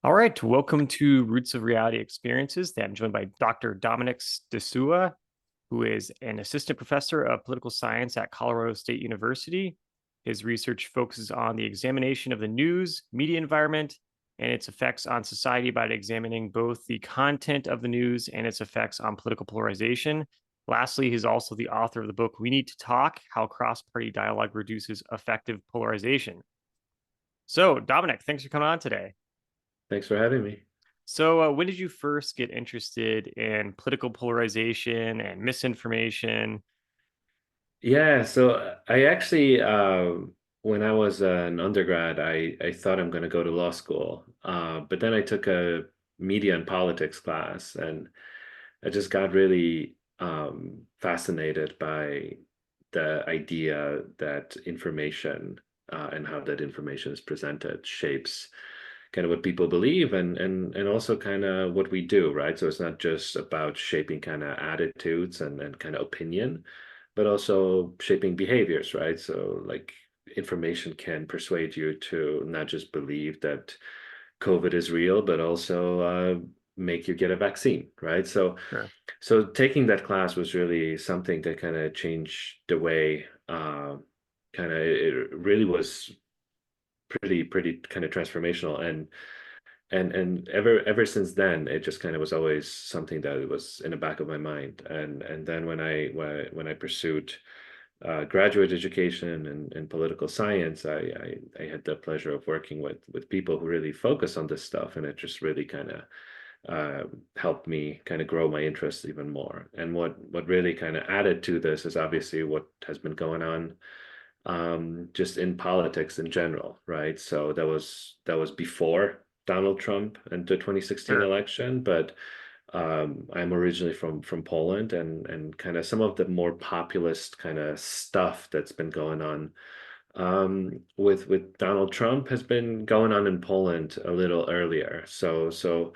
All right, welcome to Roots of Reality Experiences. I'm joined by Dr. Dominik Stecula, who is an assistant professor of political science at Colorado State University. His research focuses on the examination of the news, media environment, and its effects on society by examining both the content of the news and its effects on political polarization. Lastly, he's also the author of the book We Need to Talk: How Cross-Party Dialogue Reduces Effective Polarization. So, Dominik, thanks for coming on today. Thanks for having me. So, when did you first get interested in political polarization and misinformation? Yeah, so I actually, when I was an undergrad, I thought I'm going to go to law school. But then I took a media and politics class, and I just got really fascinated by the idea that information and how that information is presented shapes kind of what people believe and also kind of what we do, right? So it's not just about shaping kind of attitudes and kind of opinion, but also shaping behaviors, right? So like information can persuade you to not just believe that COVID is real, but also make you get a vaccine, right? Sure. So taking that class was really something that kind of changed the way kind of it really was pretty kind of transformational and ever since then it just kind of was always something that was in the back of my mind and then when I pursued graduate education and political science I had the pleasure of working with people who really focus on this stuff, and it just really kind of helped me kind of grow my interest even more. And what really kind of added to this is obviously what has been going on just in politics in general, right? So that was before Donald Trump and the 2016 Sure. election, but I'm originally from Poland, and kind of some of the more populist kind of stuff that's been going on with Donald Trump has been going on in Poland a little earlier. So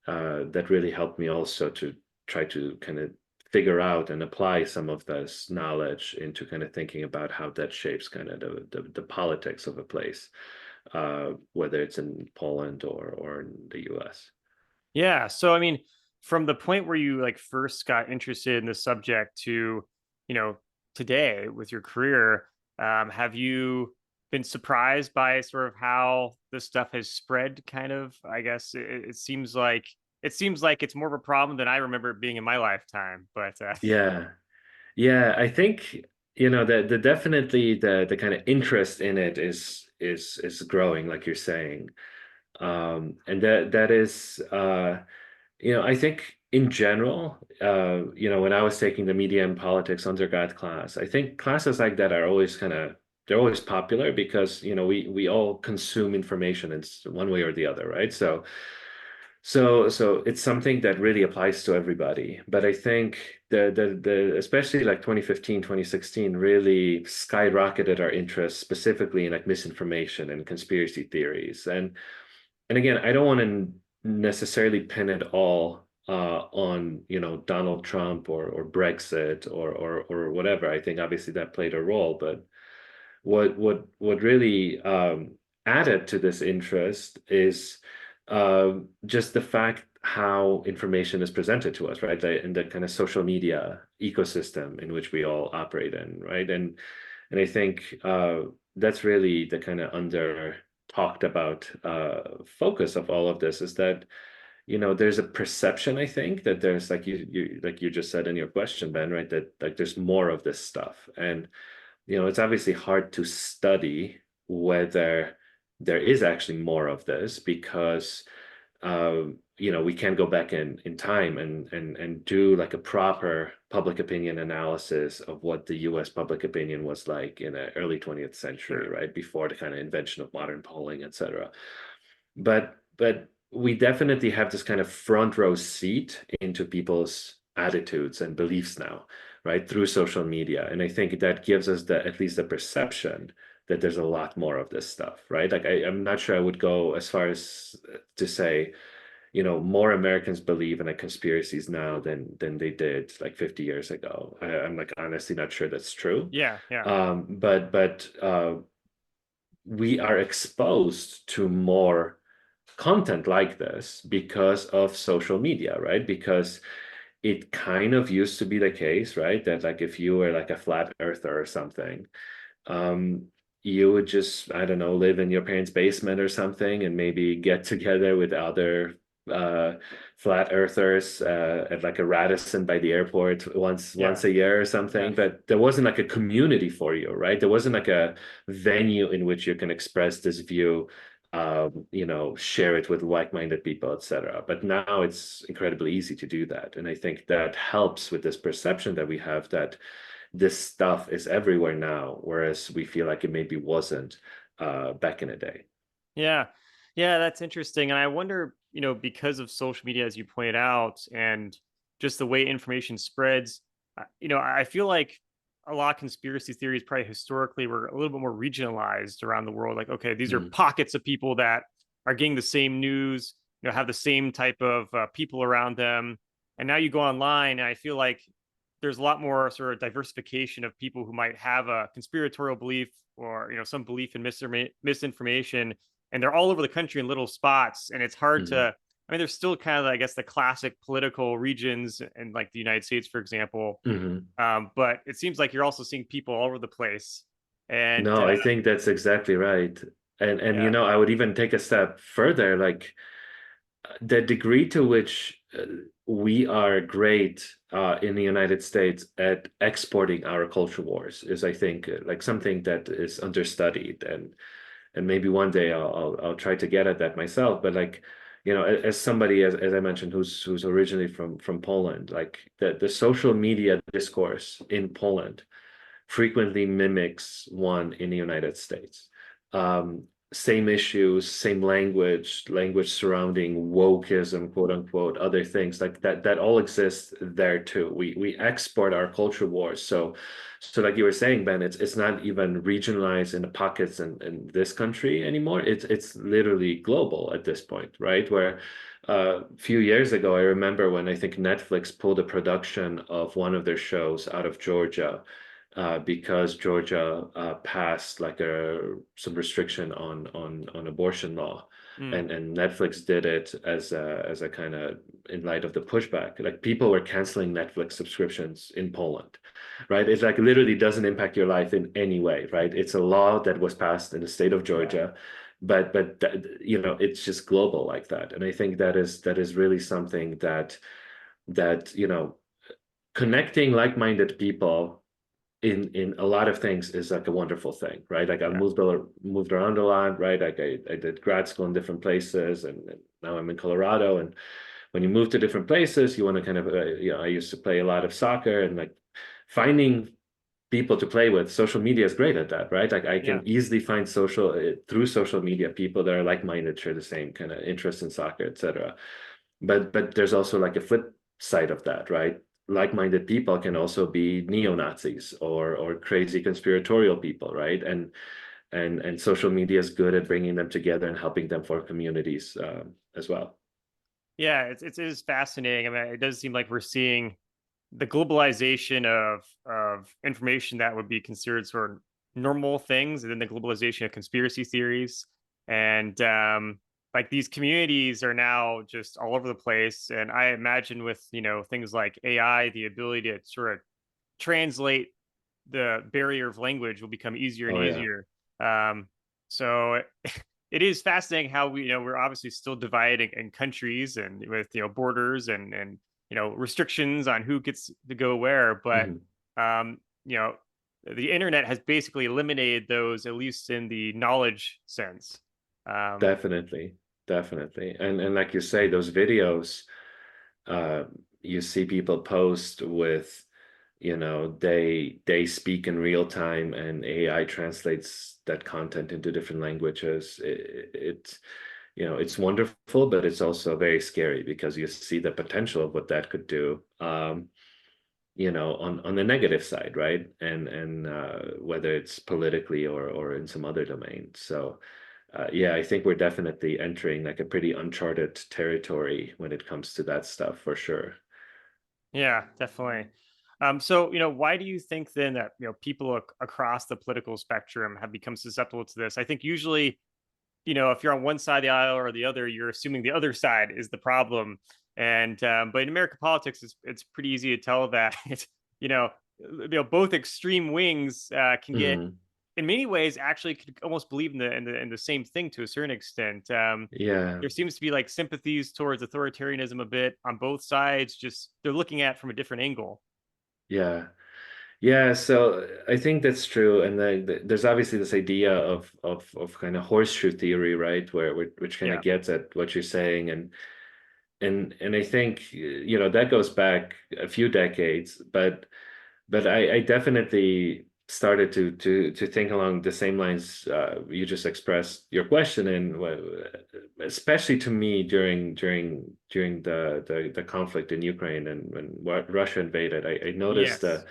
that really helped me also to try to kind of figure out and apply some of this knowledge into kind of thinking about how that shapes kind of the politics of a place, whether it's in Poland or in the US. Yeah. So, I mean, from the point where you like first got interested in the subject to, you know, today with your career, have you been surprised by sort of how this stuff has spread? Kind of, I guess it seems like it's more of a problem than I remember it being in my lifetime. But Yeah, yeah, I think the definitely the kind of interest in it is growing, like you're saying. And that is I think in general, when I was taking the media and politics undergrad class, I think classes like that are always they're always popular because, we all consume information in one way or the other, right? So it's something that really applies to everybody. But I think the especially like 2015, 2016 really skyrocketed our interest specifically in like misinformation and conspiracy theories. And again, I don't want to necessarily pin it all on Donald Trump or Brexit or whatever. I think obviously that played a role, but what really added to this interest is just the fact how information is presented to us, right? In the kind of social media ecosystem in which we all operate in, right? And I think that's really the kind of under talked about focus of all of this is that there's a perception, I think, that there's like you just said in your question, Ben, right? That like there's more of this stuff. And it's obviously hard to study whether there is actually more of this because we can go back in time and do like a proper public opinion analysis of what the US public opinion was like in the early 20th century, sure. right? Before the kind of invention of modern polling, etc. But we definitely have this kind of front row seat into people's attitudes and beliefs now, right? Through social media. And I think that gives us at least the perception that there's a lot more of this stuff, right? Like I'm not sure I would go as far as to say, more Americans believe in like conspiracies now than they did like 50 years ago. I'm like honestly not sure that's true. Yeah. Yeah. But we are exposed to more content like this because of social media, right? Because it kind of used to be the case, right? That like if you were like a flat earther or something, um, you would just, I don't know, live in your parents' basement or something and maybe get together with other uh, flat earthers at like a Radisson by the airport once Yeah. a year or Yeah. something. But there wasn't like a community for you, right? There wasn't like a venue in which you can express this view, share it with like-minded people, etc. But now it's incredibly easy to do that. And I think that helps with this perception that we have that this stuff is everywhere now, whereas we feel like it maybe wasn't back in the day. Yeah. Yeah, that's interesting. And I wonder, because of social media, as you pointed out, and just the way information spreads, I feel like a lot of conspiracy theories probably historically were a little bit more regionalized around the world. Like, okay, these are Mm, pockets of people that are getting the same news, have the same type of people around them. And now you go online, and I feel like there's a lot more sort of diversification of people who might have a conspiratorial belief or, some belief in misinformation, and they're all over the country in little spots, and it's hard mhm, to, I mean, there's still kind of, I guess, the classic political regions in like the United States, for example. mhm. But it seems like you're also seeing people all over the place. And No, I think that's exactly right. And yeah. I would even take a step further, like the degree to which we are great in the United States at exporting our culture wars is, I think, like something that is understudied, and maybe one day I'll try to get at that myself. But like, as somebody as I mentioned who's originally from Poland, like the social media discourse in Poland frequently mimics one in the United States. Um, Same issues, same language surrounding wokeism, quote unquote, other things like that all exist there too. We export our culture wars. So like you were saying, Ben, it's not even regionalized in the pockets in this country anymore. It's literally global at this point, right? Where a few years ago, I remember when I think Netflix pulled a production of one of their shows out of Georgia because Georgia passed like some restriction on abortion law, Mm, and Netflix did it as a kind of in light of the pushback. Like people were canceling Netflix subscriptions in Poland, right? It's like literally doesn't impact your life in any way, right? It's a law that was passed in the state of yeah. Georgia, but it's just global like that, and I think that is really something that connecting like-minded people in a lot of things is like a wonderful thing, right? Like I Yeah. moved around a lot, right? Like I did grad school in different places, and now I'm in Colorado. And when you move to different places, you want to kind of, I used to play a lot of soccer, and like finding people to play with. Social media is great at that, right? Like I Yeah. can easily find through social media people that are like-minded, share the same kind of interest in soccer, etc. But there's also like a flip side of that, right? Like-minded people can also be neo-Nazis or crazy conspiratorial people, right? And social media is good at bringing them together and helping them form communities as well. Yeah. It is fascinating. I mean, it does seem like we're seeing the globalization of information that would be considered sort of normal things, and then the globalization of conspiracy theories, and like these communities are now just all over the place. And I imagine with things like AI, the ability to sort of translate the barrier of language will become easier and Oh yeah. easier. um so it is fascinating how we're obviously still divided in countries, and with borders and restrictions on who gets to go where. But Mhm. um you know the internet has basically eliminated those, at least in the knowledge sense. um Definitely, definitely. And like you say, those videos, uh, you see people post with, they speak in real time and AI translates that content into different languages. It's wonderful, but it's also very scary because you see the potential of what that could do. On the negative side, right? And whether it's politically or in some other domain. So yeah, I think we're definitely entering like a pretty uncharted territory when it comes to that stuff for sure. yeah, definitely. So why do you think then that people across the political spectrum have become susceptible to this? I think usually if you're on one side of the aisle or the other, you're assuming the other side is the problem. And but in American politics, it's pretty easy to tell that it's you know both extreme wings can get Mm, in many ways actually could almost believe in the same thing to a certain extent. yeah, There seems to be like sympathies towards authoritarianism a bit on both sides. Just they're looking at it from a different angle. yeah. Yeah, so I think that's true, and there's obviously this idea of kind of horseshoe theory, right, which kind of Yeah. gets at what you're saying, and I think that goes back a few decades, but I definitely started to think along the same lines you just expressed your question in, especially to me during the conflict in Ukraine and when Russia invaded. I noticed Yes.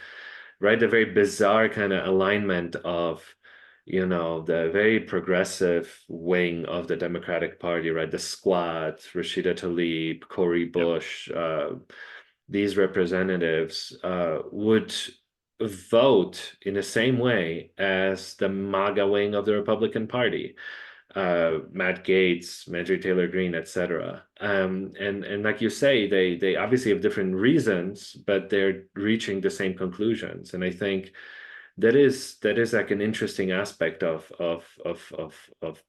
right the very bizarre kind of alignment of the very progressive wing of the Democratic Party, right? The Squad, Rashida Tlaib, Cory Yep. Bush, these representatives would vote in the same way as the MAGA wing of the Republican Party, Matt Gaetz, Marjorie Taylor Greene, etc. And like you say, they obviously have different reasons, but they're reaching the same conclusions. And I think that is like an interesting aspect of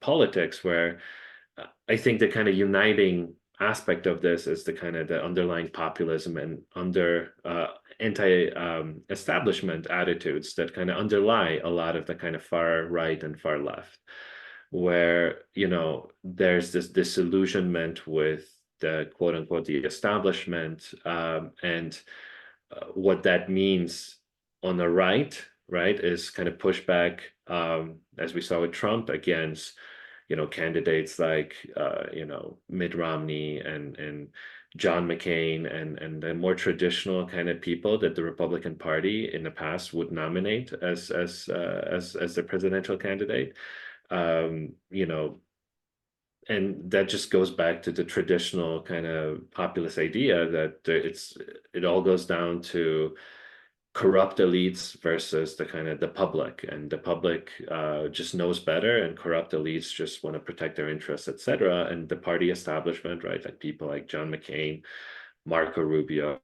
politics where I think the kind of uniting aspect of this is the kind of the underlying populism and under anti establishment attitudes that kind of underlie a lot of the kind of far right and far left, where there's this disillusionment with the quote unquote the establishment, and what that means on the right is kind of pushback, as we saw with Trump, against candidates like Mitt Romney and John McCain and the more traditional kind of people that the Republican Party in the past would nominate as the presidential candidate. Um, you know, and that just goes back to the traditional kind of populist idea that it all goes down to corrupt elites versus the kind of the public, and the public just knows better, and corrupt elites just want to protect their interests, etc. And the party establishment, right, like people like John McCain, Marco Rubio,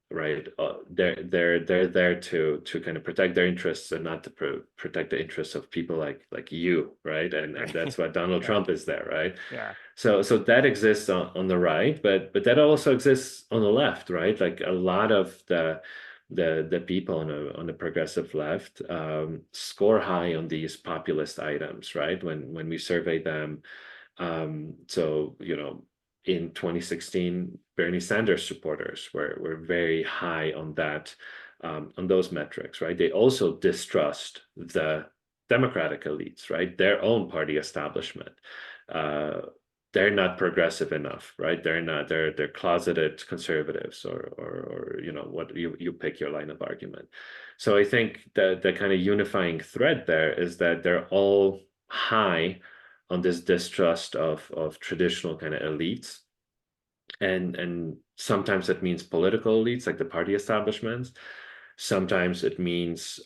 right, they're there to kind of protect their interests and not to protect the interests of people like you, right, and that's why Donald Yeah. Trump is there, right. Yeah. So that exists on the right, but that also exists on the left, right? Like a lot of the people on the progressive left score high on these populist items, right? When we survey them, so in 2016, Bernie Sanders supporters were very high on that, on those metrics, right? They also distrust the Democratic elites, right? Their own party establishment. Uh, they're not progressive enough, right? They're closeted conservatives, or what you pick your line of argument. So I think that the kind of unifying thread there is that they're all high on this distrust of traditional kind of elites, and sometimes it means political elites like the party establishments. Sometimes it means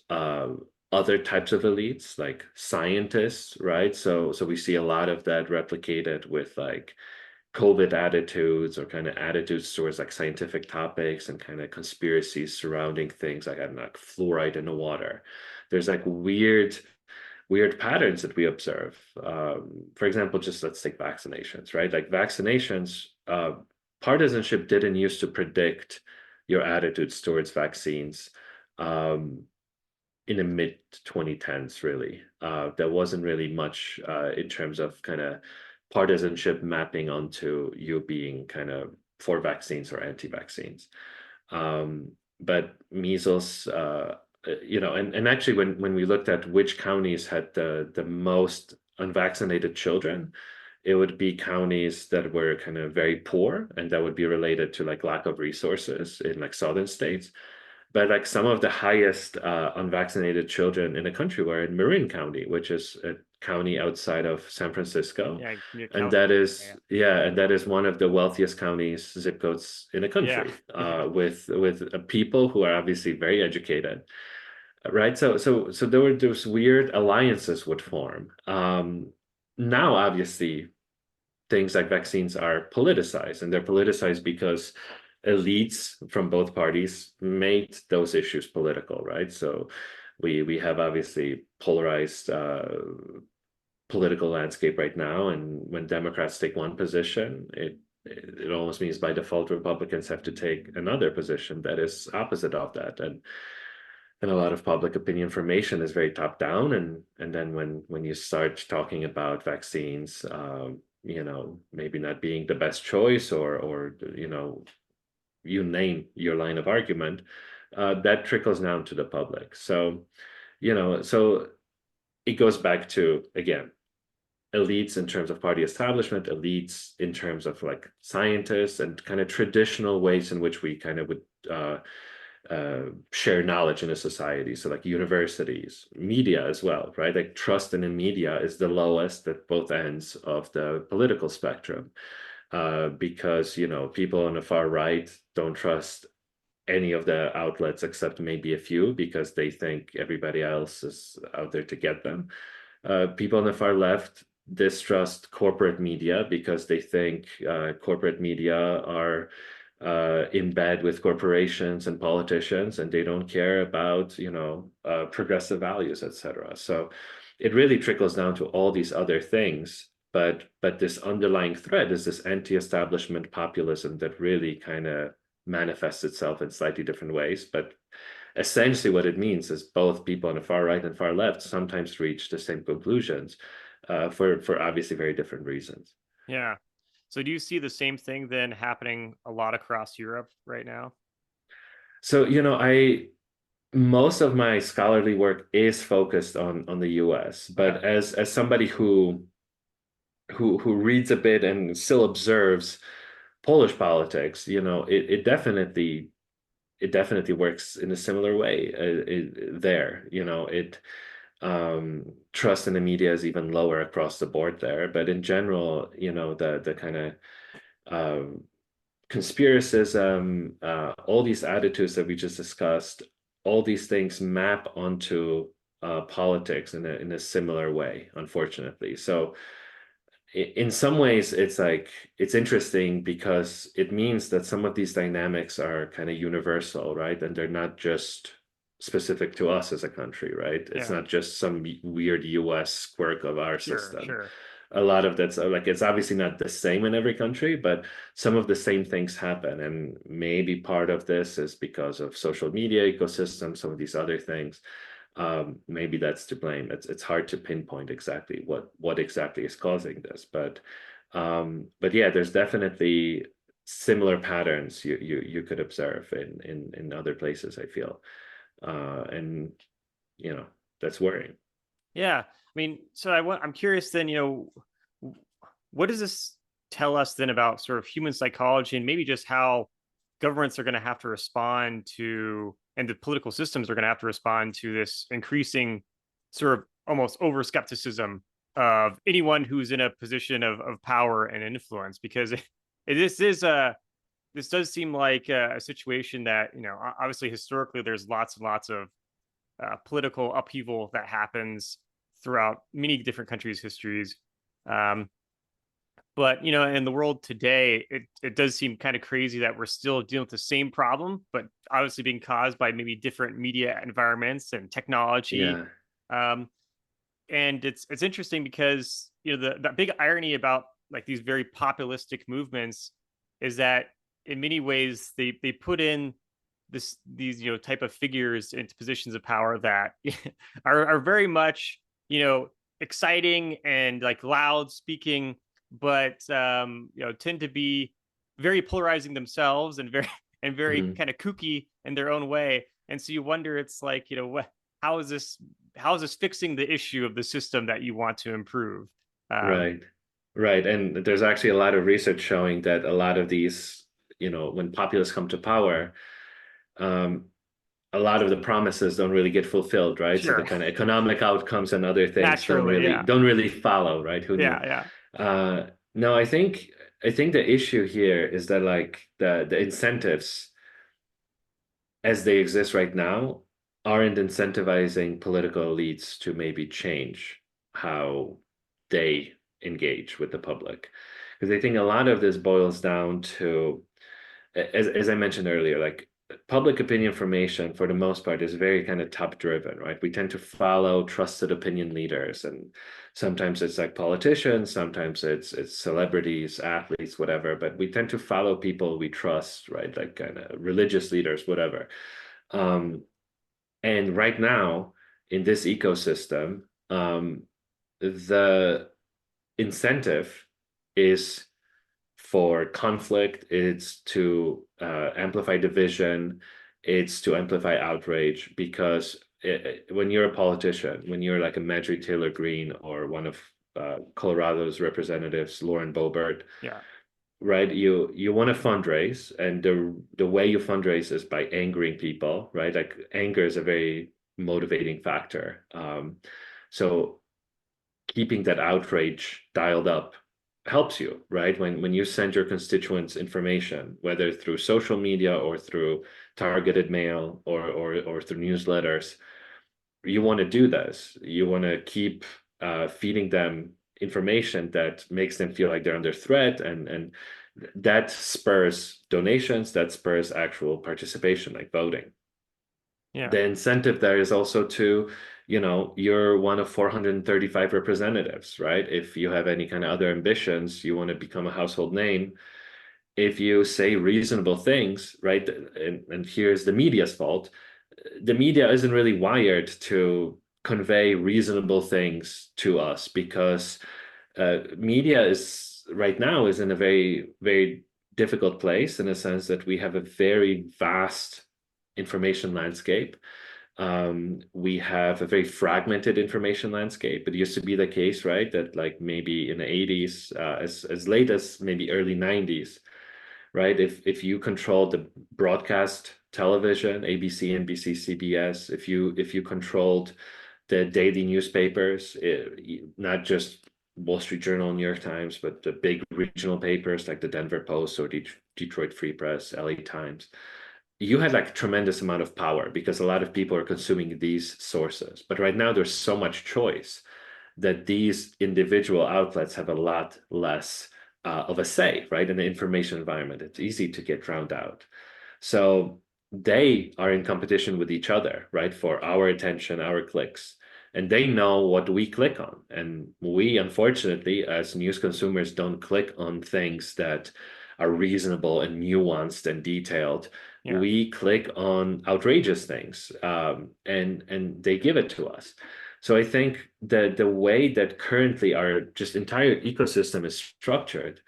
other types of elites like scientists, right? So we see a lot of that replicated with like COVID attitudes, or kind of attitudes towards like scientific topics and kind of conspiracies surrounding things like, I don't know, like fluoride in the water. There's like weird patterns that we observe. For example, just let's take vaccinations, right? Like vaccinations, partisanship didn't used to predict your attitudes towards vaccines um, in the mid 2010s, really. There wasn't really much in terms of kind of partisanship mapping onto you being kind of for vaccines or anti-vaccines. But measles, and actually when we looked at which counties had the most unvaccinated children, it would be counties that were kind of very poor, and that would be related to like lack of resources in like southern states. But like some of the highest unvaccinated children in the country were in Marin County, which is a county outside of San Francisco. Yeah. Near And that California. is, yeah, and that is one of the wealthiest counties, zip codes in the Yeah. country, with people who are obviously very educated, right? So there were those weird alliances would form. now, obviously, things like vaccines are politicized, and they're politicized because elites from both parties made those issues political, right? So we have obviously polarized political landscape right now, and when Democrats take one position, it almost means by default Republicans have to take another position that is opposite of that, and a lot of public opinion formation is very top down, and then when you start talking about vaccines, maybe not being the best choice, or you name your line of argument, that trickles down to the public. So it goes back to, again, elites in terms of party establishment, elites in terms of like scientists, and kind of traditional ways in which we kind of would share knowledge in a society. So like universities, media as well, right? Like trust in the media is the lowest at both ends of the political spectrum, because people on the far right don't trust any of the outlets except maybe a few, because they think everybody else is out there to get them. People on the far left distrust corporate media because they think corporate media are in bed with corporations and politicians, and they don't care about progressive values, etc. So it really trickles down to all these other things. But this underlying thread is this anti-establishment populism that really kind of manifests itself in slightly different ways. But essentially what it means is both people on the far right and far left sometimes reach the same conclusions, for obviously very different reasons. Yeah. So do you see the same thing then happening a lot across Europe right now? So, I most of my scholarly work is focused on the US, Okay. but as somebody who reads a bit and still observes Polish politics, it definitely works in a similar way, there. Trust in the media is even lower across the board there, but in general, the kind of um, conspiracism, all these attitudes that we just discussed, all these things map onto politics in a similar way, unfortunately. So in some ways, it's interesting because it means that some of these dynamics are kind of universal, right? And they're not just specific to us as a country, right? It's Yeah. not just some weird US quirk of our Sure. system. Sure. A lot of that's like, it's obviously not the same in every country, but some of the same things happen. And maybe part of this is because of social media ecosystem, some of these other things. Maybe that's to blame. It's hard to pinpoint exactly what exactly is causing this, but yeah, there's definitely similar patterns you could observe in other places, I feel, and you know that's worrying. Yeah. I mean, so I'm curious then, what does this tell us then about sort of human psychology and maybe just how governments are going to have to respond to, and the political systems are going to have to respond to this increasing sort of almost over skepticism of anyone who's in a position of power and influence? Because this is this does seem like a situation that, obviously historically there's lots and lots of political upheaval that happens throughout many different countries' histories. Um, but in the world today, it does seem kind of crazy that we're still dealing with the same problem, but obviously being caused by maybe different media environments and technology. Yeah. Um, and it's interesting because the big irony about like these very populistic movements is that in many ways they put in these type of figures into positions of power that are very much exciting and like loud speaking, but tend to be very polarizing themselves and very and very Mhm. kind of kooky in their own way. And so you wonder, it's like, what, how is this how is this fixing the issue of the system that you want to improve? um Right. Right. And there's actually a lot of research showing that a lot of these, when populists come to power, um, a lot of the promises don't really get fulfilled, right? So the sure. kind of economic outcomes and other things don't Naturally, really yeah. don't really follow, right? Who knew? Yeah, yeah. No, I think the issue here is that like the incentives as they exist right now aren't incentivizing political elites to maybe change how they engage with the public. Because I think a lot of this boils down to, as I mentioned earlier, like public opinion formation for the most part is very kind of top driven, right? We tend to follow trusted opinion leaders, and sometimes it's like politicians, sometimes it's celebrities, athletes, whatever, but we tend to follow people we trust, right? Like kind of religious leaders, whatever. Um, and right now in this ecosystem, the incentive is for conflict, it's to amplify division, it's to amplify outrage, because when you're a politician, when you're like a Marjorie Taylor Greene or one of Colorado's representatives, Lauren Boebert, Yeah. right? You want to fundraise, and the way you fundraise is by angering people, right? Like anger is a very motivating factor. So keeping that outrage dialed up helps you, right? When you send your constituents information, whether through social media or through targeted mail or through newsletters, you want to do this. You want to keep feeding them information that makes them feel like they're under threat, and that spurs donations, that spurs actual participation, like voting. Yeah. The incentive there is also to, you're one of 435 representatives, right? If you have any kind of other ambitions, you want to become a household name. If you say reasonable things, right? And here's the media's fault. The media isn't really wired to convey reasonable things to us, because media is right now is in a very, very difficult place, in a sense that we have a very vast information landscape. We have a very fragmented information landscape. It used to be the case, right, that like maybe in the 80s, as late as maybe early 90s, right? If you controlled the broadcast television, ABC, NBC, CBS, if you controlled the daily newspapers, not just Wall Street Journal, New York Times, but the big regional papers like the Denver Post or Detroit Free Press, LA Times, you had like a tremendous amount of power because a lot of people are consuming these sources. But right now there's so much choice that these individual outlets have a lot less of a say, right? In the information environment, it's easy to get drowned out. So they are in competition with each other, right? For our attention, our clicks. And they know what we click on. And we, unfortunately, as news consumers, don't click on things that are reasonable and nuanced and detailed. Yeah. We click on outrageous things, and they give it to us. So I think that the way that currently our just entire ecosystem is structured,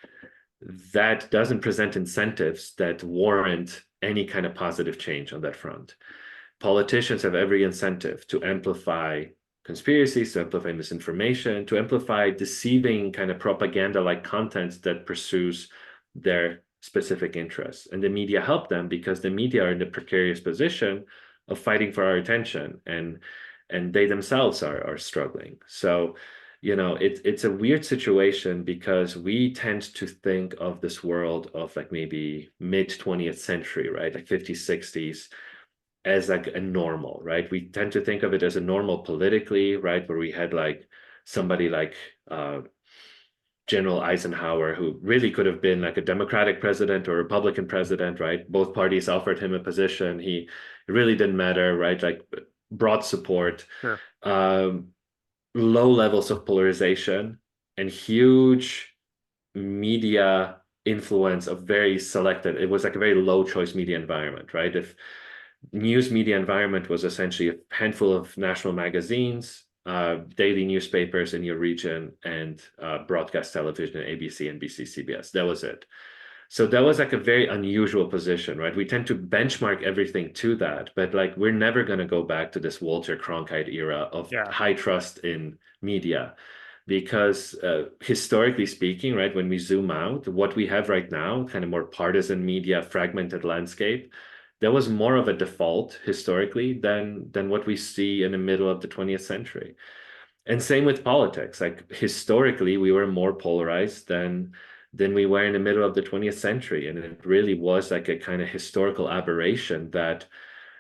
that doesn't present incentives that warrant any kind of positive change on that front. Politicians have every incentive to amplify conspiracies, to amplify misinformation, to amplify deceiving kind of propaganda-like content that pursues their specific interests. And the media help them because the media are in the precarious position of fighting for our attention, and they themselves are struggling. So, it's a weird situation because we tend to think of this world of like maybe mid 20th century, right? Like 50s, 60s, as like a normal, right? We tend to think of it as a normal politically, right? Where we had like somebody like General Eisenhower, who really could have been like a Democratic president or Republican president, right? Both parties offered him a position. It really didn't matter, right? Like broad support, Sure. um, low levels of polarization, and huge media influence of very selected. It was like a very low choice media environment, right? If news media environment was essentially a handful of national magazines, daily newspapers in your region, and broadcast television, ABC, NBC, CBS. That was it. So that was like a very unusual position, right? We tend to benchmark everything to that, but like we're never going to go back to this Walter Cronkite era of Yeah. high trust in media, because historically speaking, right, when we zoom out, what we have right now, kind of more partisan media, fragmented landscape, that was more of a default historically than what we see in the middle of the 20th century. And same with politics. Like historically, we were more polarized than we were in the middle of the 20th century. And it really was like a kind of historical aberration that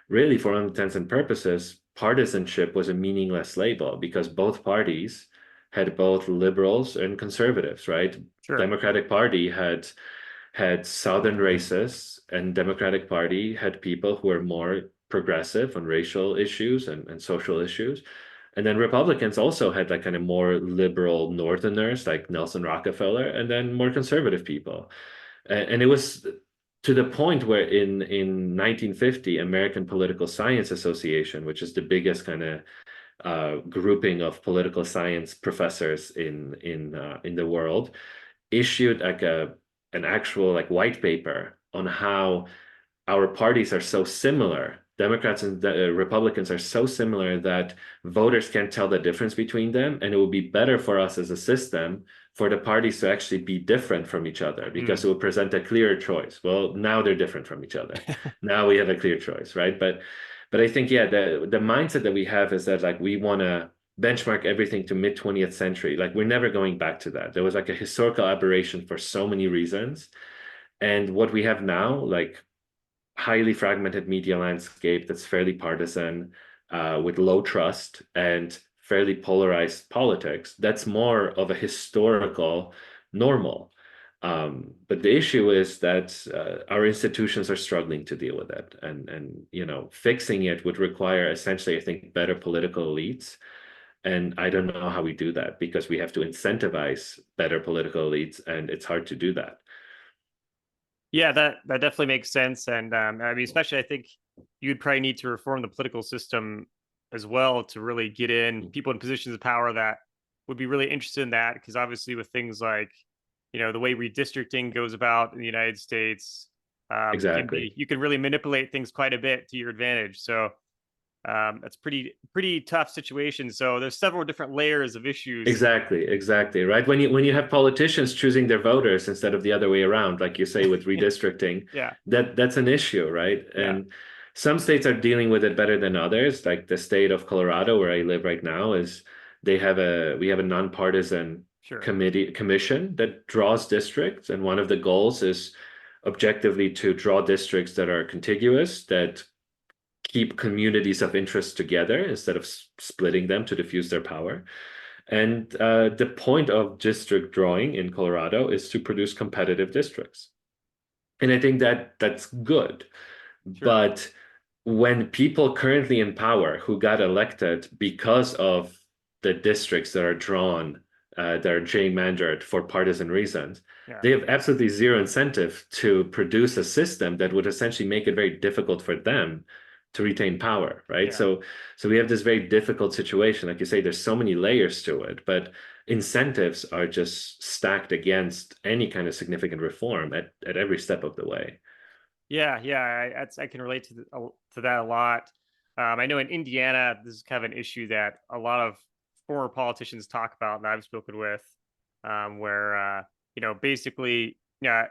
really, for all intents and purposes, partisanship was a meaningless label because both parties had both liberals and conservatives, right? Sure. Democratic Party had Southern racists, and Democratic Party had people who are more progressive on racial issues and social issues. And then Republicans also had like kind of more liberal Northerners like Nelson Rockefeller, and then more conservative people. And it was to the point where in 1950, American Political Science Association, which is the biggest kind of grouping of political science professors in the world, issued like an actual like white paper on how our parties are so similar. Democrats and Republicans are so similar that voters can't tell the difference between them, and it would be better for us as a system for the parties to actually be different from each other because Mm. it would present a clearer choice. Well, now they're different from each other. Now we have a clear choice, right? But I think yeah, the mindset that we have is that like we want to benchmark everything to mid 20th century. Like we're never going back to that. There was like a historical aberration for so many reasons. And what we have now, like highly fragmented media landscape that's fairly partisan, with low trust and fairly polarized politics, that's more of a historical normal. But the issue is that our institutions are struggling to deal with it, and fixing it would require essentially, I think, better political elites. And I don't know how we do that because we have to incentivize better political elites, and it's hard to do that. Yeah, that definitely makes sense. And I mean, especially I think you'd probably need to reform the political system as well to really get in people in positions of power that would be really interested in that. Because obviously, with things like, the way redistricting goes about in the United States, Exactly. you can really manipulate things quite a bit to your advantage. So that's pretty tough situation. So there's several different layers of issues. Exactly, right? When you have politicians choosing their voters instead of the other way around, like you say with redistricting, Yeah, that's an issue, right? yeah, And some states are dealing with it better than others. Like the state of Colorado, where I live right now, is we have a nonpartisan sure. commission that draws districts, and one of the goals is objectively to draw districts that are contiguous, that keep communities of interest together instead of splitting them to diffuse their power. And the point of district drawing in Colorado is to produce competitive districts. And I think that that's good. Sure. But when people currently in power who got elected because of the districts that are drawn, that are gerrymandered for partisan reasons, Yeah. they have absolutely zero incentive to produce a system that would essentially make it very difficult for them to retain power, right? Yeah. So we have this very difficult situation. Like you say, there's so many layers to it, but incentives are just stacked against any kind of significant reform at every step of the way. Yeah, yeah, I can relate to that a lot. I know in Indiana, this is kind of an issue that a lot of former politicians talk about, and I've spoken with, where basically, yeah,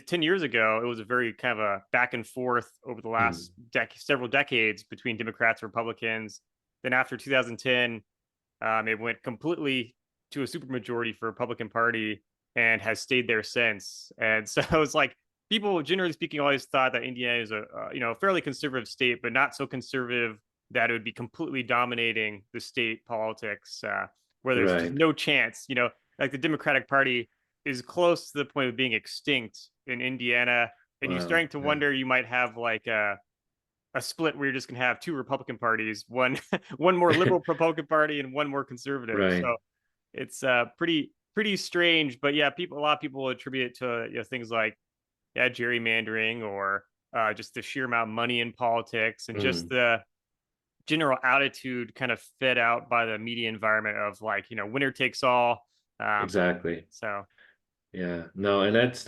10 years ago, it was a very kind of a back and forth over the Mm, last several decades between Democrats and Republicans. Then after 2010, it went completely to a supermajority for Republican Party and has stayed there since. And so it's like people, generally speaking, always thought that Indiana is a fairly conservative state, but not so conservative that it would be completely dominating the state politics, where there's just right. no chance. Like the Democratic Party is close to the point of being extinct in Indiana, and you're Wow. starting to Yeah. wonder you might have like a split where you're just gonna have two Republican parties, one one more liberal Republican party and one more conservative. Right. So it's pretty strange. But yeah, a lot of people attribute it to things like gerrymandering or just the sheer amount of money in politics and just Mm, the general attitude kind of fed out by the media environment of like winner takes all. Um, exactly. so Yeah, no, and that's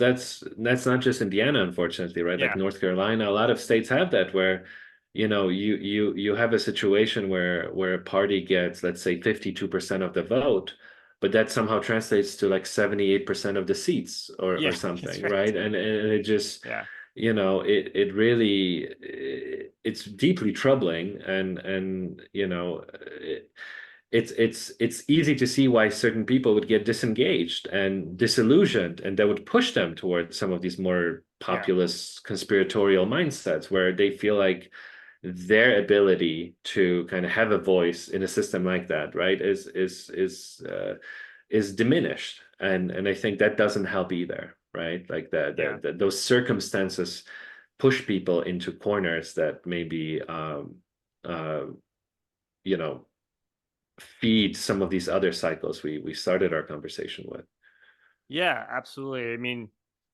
not just Indiana, unfortunately, right? Like yeah, North Carolina, a lot of states have that where, you have a situation where a party gets, let's say, 52% of the vote, but that somehow translates to like 78% of the seats or yeah, that's something, right. right? And it just, Yeah, it really it's deeply troubling, and it's easy to see why certain people would get disengaged and disillusioned, and that would push them towards some of these more yeah, populist conspiratorial mindsets where they feel like their ability to kind of have a voice in a system like that, right, is diminished, and I think that doesn't help either, right? Like Yeah. those circumstances push people into corners that maybe uh, you know feed some of these other cycles we started our conversation with. Yeah, absolutely. I mean,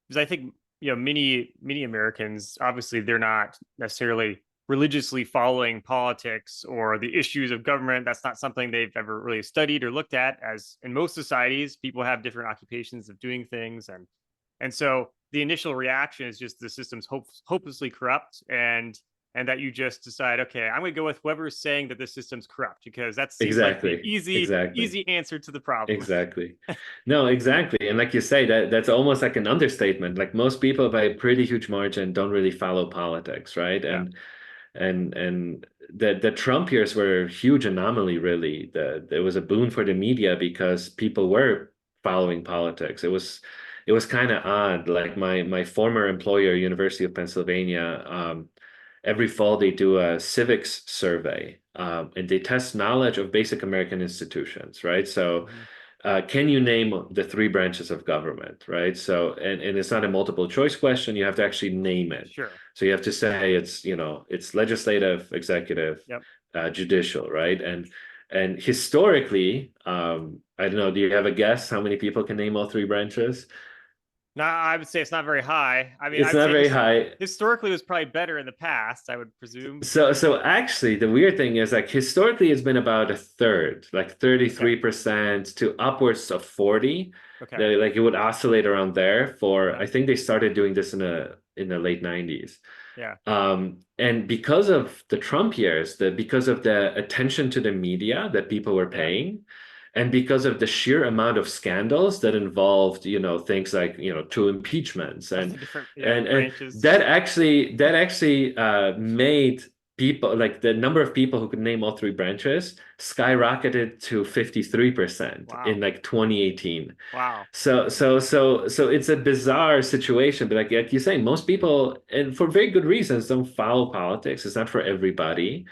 because I think, many Americans, obviously they're not necessarily religiously following politics or the issues of government. That's not something they've ever really studied or looked at. As in most societies, people have different occupations of doing things, and so the initial reaction is just the system's hopelessly corrupt, and that you just decide, okay, I'm going to go with whoever's saying that the system's corrupt, because that seems like the Exactly, easy exactly. easy answer to the problem. Exactly. No, exactly. And like you say, that's almost like an understatement. Like most people by a pretty huge margin don't really follow politics, right? Yeah. And the Trump years were a huge anomaly, really. There was a boon for the media because people were following politics. It was kind of odd. Like my former employer, University of Pennsylvania, every fall they do a civics survey, and they test knowledge of basic American institutions, right? So Hmm. can you name the three branches of government, right? So, and it's not a multiple choice question. You have to actually name it. Sure. So you have to say it's legislative, executive, Yep. judicial, right? And historically, I don't know, do you have a guess how many people can name all three branches? No, I would say it's not very high. I mean, It's I'd not say very high. historically it was probably better in the past, I would presume. So actually, the weird thing is like historically, it's been about a third, like Okay. 33% to upwards of 40. Okay. Like it would oscillate around there for, Yeah. I think they started doing this in the late 90s. Yeah. And because of the Trump years, because of the attention to the media that people were Yeah. paying, and because of the sheer amount of scandals that involved, things like, two impeachments, Of and the different, and and branches. that actually made people, like the number of people who could name all three branches skyrocketed to 53% in Wow. like 2018. Wow. So it's a bizarre situation, but like you're saying, most people, and for very good reasons, don't follow politics. It's not for everybody.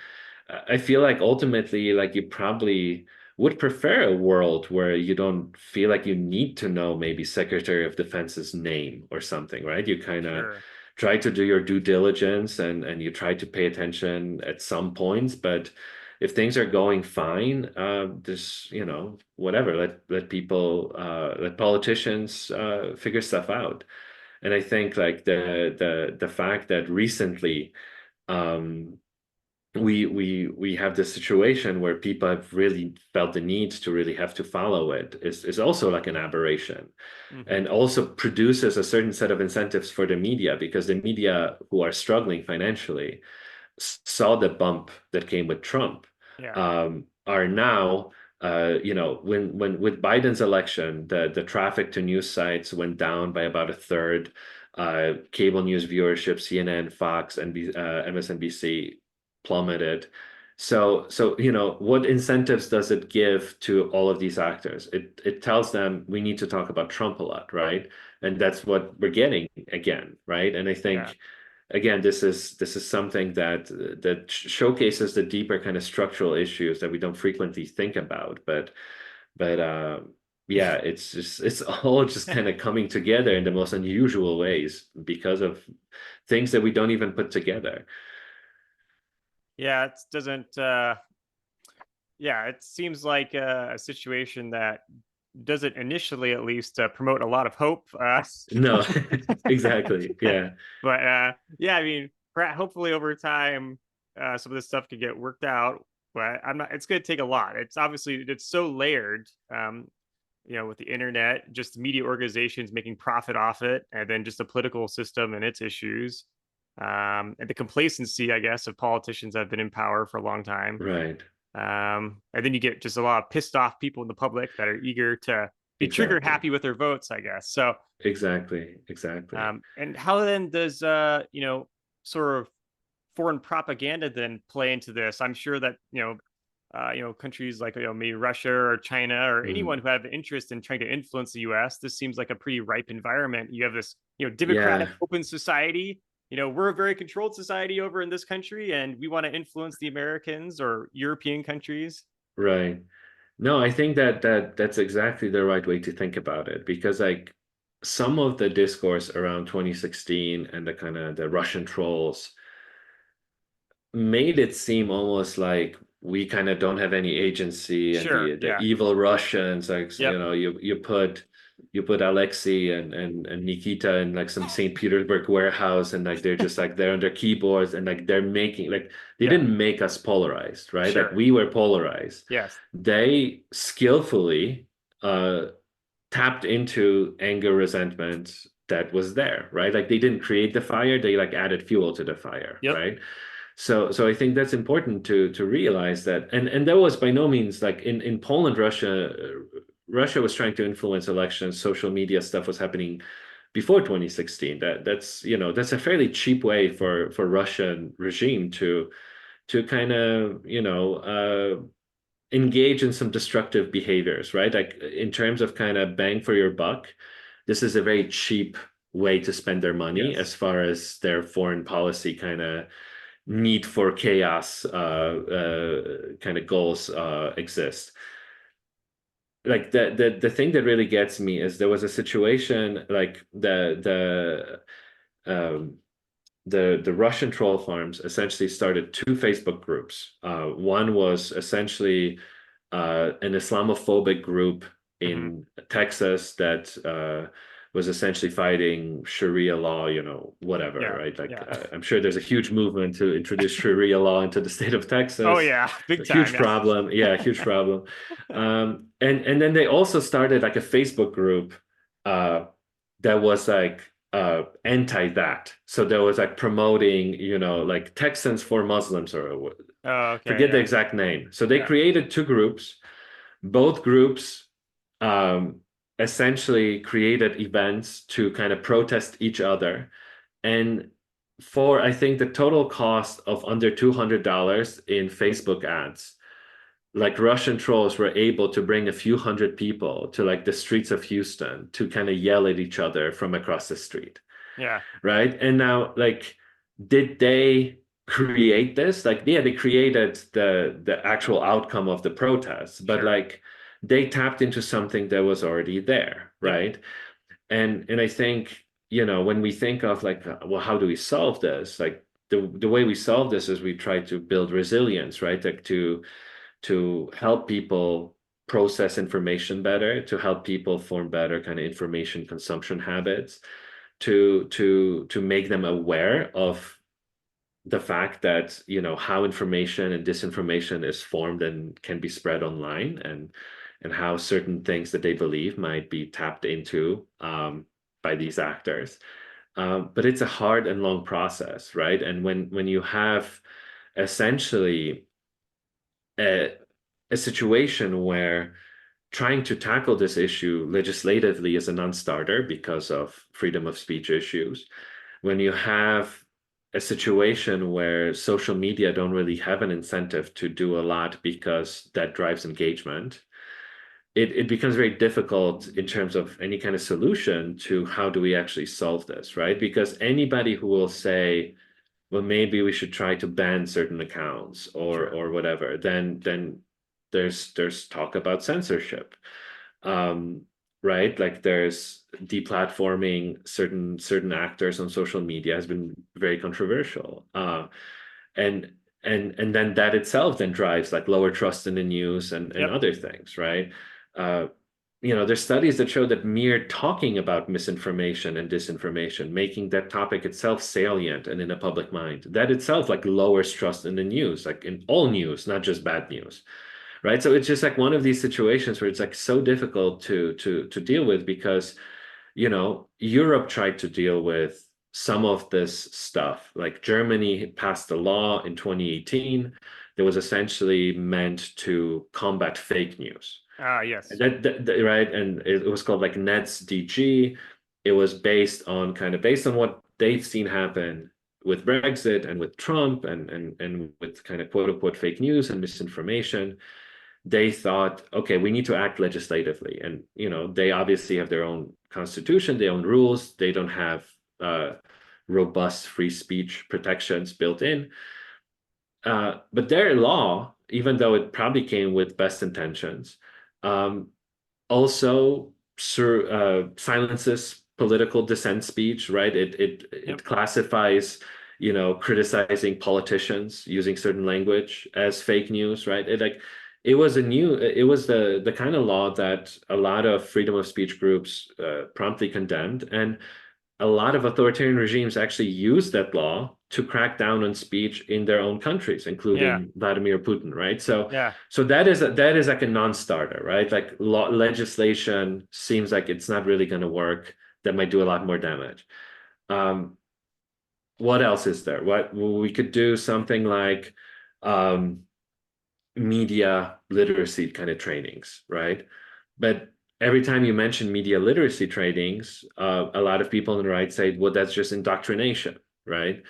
I feel like ultimately, like you probably would prefer a world where you don't feel like you need to know maybe Secretary of Defense's name or something, right? You kind of Sure. try to do your due diligence, and you try to pay attention at some points, but if things are going fine, just whatever, let people, let politicians figure stuff out. And I think like the fact that recently, um, we have this situation where people have really felt the need to really have to follow it is also like an aberration, Hmm. and also produces a certain set of incentives for the media, because the media who are struggling financially saw the bump that came with Trump, Yeah. are now, when with Biden's election, the traffic to news sites went down by about a third. Cable news viewership, CNN, Fox, and MSNBC plummeted. So what incentives does it give to all of these actors? It tells them we need to talk about Trump a lot, right? And that's what we're getting again, right? And I Yeah. think again, this is something that showcases the deeper kind of structural issues that we don't frequently think about. But yeah, it's all just kind of coming together in the most unusual ways because of things that we don't even put together. Yeah. It doesn't. Yeah. It seems like a situation that doesn't initially, at least, promote a lot of hope. No, exactly. Yeah, But yeah, I mean, hopefully over time, some of this stuff could get worked out. But I'm not. It's going to take a lot. It's obviously it's so layered. With the internet, just media organizations making profit off it, and then just the political system and its issues, and the complacency, I guess, of politicians that have been in power for a long time. right. And then you get just a lot of pissed off people in the public that are eager to be trigger Exactly. happy with their votes, I guess. So, Exactly. Exactly. and how then does sort of foreign propaganda then play into this? I'm sure that countries like maybe Russia or China or anyone Mhm. who have interest in trying to influence the U.S. This seems like a pretty ripe environment. You have this democratic Yeah. open society, we're a very controlled society over in this country and we want to influence the Americans or European countries. Right. No, I think that's exactly the right way to think about it, because like some of the discourse around 2016 and the kind of the Russian trolls made it seem almost like we kind of don't have any agency, and Sure. the Yeah. evil Russians, like, Yep. you put Alexei and Nikita in like some St. Petersburg warehouse, and like they're just like they're on their keyboards, and like they're making like they Yeah. didn't make us polarized, right? Like Sure. we were polarized. Yes. They skillfully uh tapped into anger, resentment that was there, right? Like they didn't create the fire, they like added fuel to the fire, Yep. right? So I think that's important to realize that, and that was by no means like in Poland, Russia was trying to influence elections. Social media stuff was happening before 2016. That's that's a fairly cheap way for Russian regime to kind of engage in some destructive behaviors, right? Like in terms of kind of bang for your buck, this is a very cheap way to spend their money Yes. as far as their foreign policy kind of need for chaos kind of goals exist. Like the thing that really gets me is there was a situation like the Russian troll farms essentially started two Facebook groups. One was essentially an Islamophobic group Hmm. in Texas that was essentially fighting Sharia law, whatever, Yeah. right? Like Yeah. I'm sure there's a huge movement to introduce Sharia law into the state of Oh Texas. yeah. Big A time. huge Yeah. problem. Yeah, huge problem. And then they also started like a Facebook group uh, that was like anti that. So there was like promoting, like Texans for Muslims, or Oh, okay. forget the Yeah. exact name. So they Yeah. created two groups. Both groups um, essentially created events to kind of protest each other. And for I think the total cost of under $200 in Facebook ads, like Russian trolls were able to bring a few hundred people to like the streets of Houston to kind of yell at each other from across the street, Yeah. right? And now, like, did they create this? Like, yeah, they created the actual outcome of the protests, but Sure. like they tapped into something that was already there, Yep. right? And I think, when we think of like, well, how do we solve this? Like the way we solve this is we try to build resilience, right? Like to help people process information better, to help people form better kind of information consumption habits, to make them aware of the fact that how information and disinformation is formed and can be spread online, and how certain things that they believe might be tapped into by these actors. But it's a hard and long process, right? And when you have essentially a, a situation where trying to tackle this issue legislatively is a non-starter because of freedom of speech issues, when you have a situation where social media don't really have an incentive to do a lot because that drives engagement, it becomes very difficult in terms of any kind of solution to how do we actually solve this, right? Because anybody who will say, well, maybe we should try to ban certain accounts or Sure. or whatever, then there's talk about censorship. Um, right? Like there's deplatforming certain actors on social media has been very controversial. And and then that itself then drives like lower trust in the news and Yep. other things, right? Uh, there's studies that show that mere talking about misinformation and disinformation, making that topic itself salient and in the public mind, that itself like lowers trust in the news, like in all news, not just bad news, right? So it's just like one of these situations where it's like so difficult to deal with, because Europe tried to deal with some of this stuff. Like Germany passed a law in 2018 that was essentially meant to combat fake news. Ah, yes. Right, and it was called like NetzDG. It was based on what they've seen happen with Brexit and with Trump and with kind of quote unquote fake news and misinformation. They thought, okay, we need to act legislatively, and they obviously have their own constitution, their own rules. They don't have robust free speech protections built in. But their law, even though it probably came with best intentions, um, also silences political dissent speech, right? It Yep. classifies, criticizing politicians using certain language as fake news, right? It was the kind of law that a lot of freedom of speech groups promptly condemned, and a lot of authoritarian regimes actually use that law to crack down on speech in their own countries, Yeah. including Vladimir Putin, right? Yeah. So that is like a non-starter, right? Like legislation seems like it's not really going to work. That might do a lot more damage. Um, what else is there? What we could do something like um, media literacy kind of trainings, right? But every time you mention media literacy trainings, a lot of people on the right say, well, that's just indoctrination, right?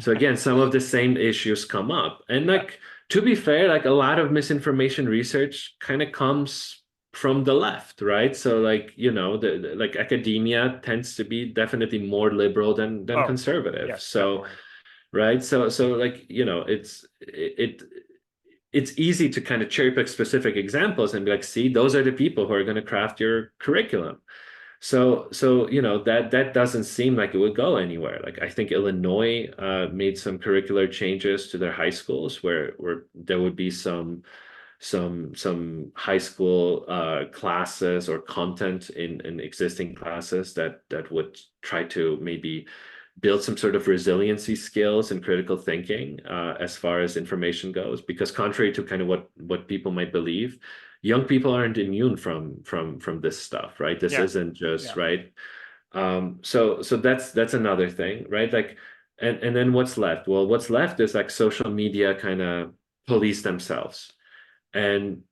So Yeah. again, some of the same issues come up. And Yeah. like, to be fair, like a lot of misinformation research kind of comes from the left, right? So like, like academia tends to be definitely more liberal than Oh, conservative. yes, So, definitely. right. So like, it's easy to kind of cherry pick specific examples and be like, see, those are the people who are going to craft your curriculum. So that doesn't seem like it would go anywhere. Like I think Illinois made some curricular changes to their high schools where there would be some high school classes or content in existing classes that would try to maybe build some sort of resiliency skills and critical thinking as far as information goes. Because contrary to kind of what people might believe, young people aren't immune from this stuff, right? This Yeah. isn't just Yeah. right. So that's another thing, right? Like, and then what's left? Well, what's left is like social media kind of police themselves. And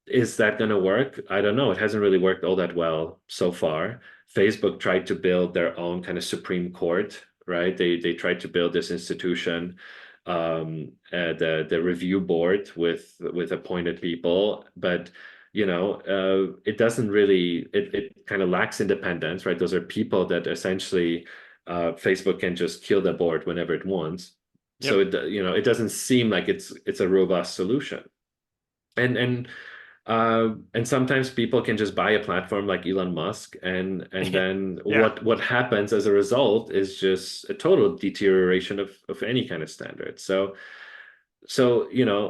is that going to work? I don't know. It hasn't really worked all that well so far. Facebook tried to build their own kind of Supreme Court, right? They tried to build this institution, the review board with appointed people, but it doesn't really it kind of lacks independence, right? Those are people that essentially Facebook can just kill the board whenever it wants. So Yep. it doesn't seem like it's a robust solution. And sometimes people can just buy a platform like Elon Musk, and then Yeah. what happens as a result is just a total deterioration of any kind of standard. So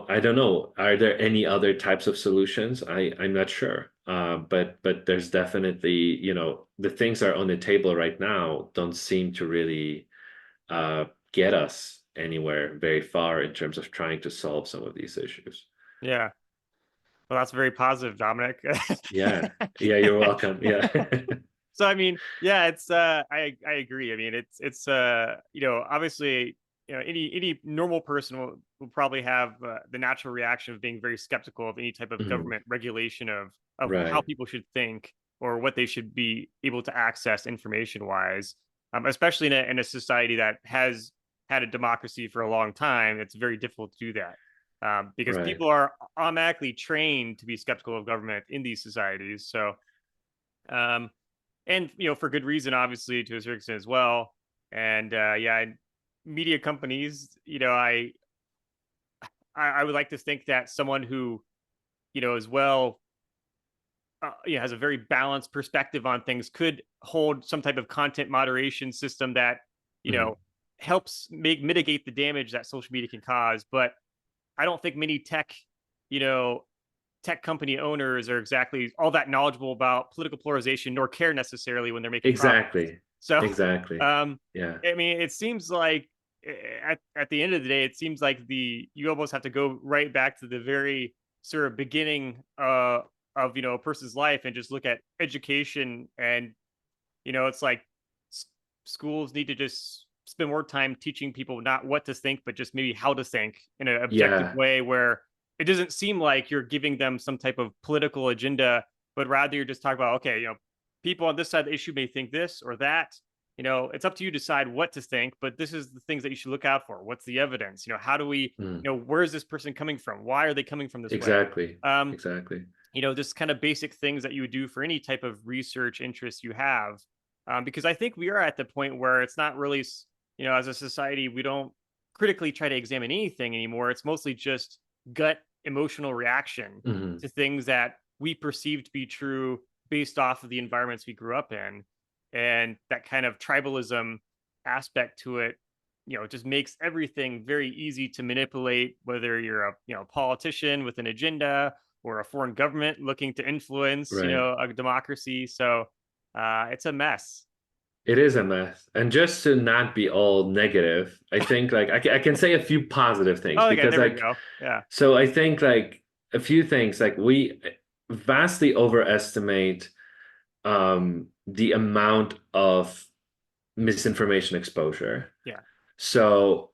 I don't know. Are there any other types of solutions? I'm not sure. But there's definitely, the things that are on the table right now don't seem to really get us anywhere very far in terms of trying to solve some of these issues. Yeah. Well, that's very positive, Dominic. Yeah. Yeah, you're welcome. Yeah. So I mean, yeah, it's I agree. I mean, it's obviously, any normal person will probably have the natural reaction of being very skeptical of any type of Mhm. government regulation of how Right. people should think or what they should be able to access information wise. Especially in a society that has had a democracy for a long time. It's very difficult to do that. Because Right. people are automatically trained to be skeptical of government in these societies. So, um, and for good reason, obviously, to a certain extent as well. And yeah, media companies, I would like to think that someone who as well, has a very balanced perspective on things could hold some type of content moderation system that you Mhm. know helps mitigate the damage that social media can cause. But I don't think many you know tech company owners are exactly all that knowledgeable about political polarization nor care necessarily when they're making profits. Exactly. So, Exactly. um, Yeah. I mean, it seems like at the end of the day, it seems like you almost have to go right back to the very sort of beginning of a person's life and just look at education. And it's like s- schools need to just spend more time teaching people not what to think, but just maybe how to think in an objective Yeah. way where it doesn't seem like you're giving them some type of political agenda, but rather you're just talking about, okay, people on this side of the issue may think this or that. It's up to you to decide what to think, but this is the things that you should look out for. What's the evidence? How do we, Mm. where is this person coming from? Why are they coming from this way? Exactly. Um, Exactly. just kind of basic things that you would do for any type of research interest you have. because I think we are at the point where it's not really, as a society, we don't critically try to examine anything anymore. It's mostly just gut emotional reaction Mhm. to things that we perceive to be true based off of the environments we grew up in. And that kind of tribalism aspect to it, just makes everything very easy to manipulate, whether you're a, politician with an agenda or a foreign government looking to influence, Right. a democracy. So it's a mess. It is a mess. And just to not be all negative, I think like I can say a few positive things Oh, okay, because there we like go. Yeah, so I think like a few things like we vastly overestimate the amount of misinformation exposure. yeah, So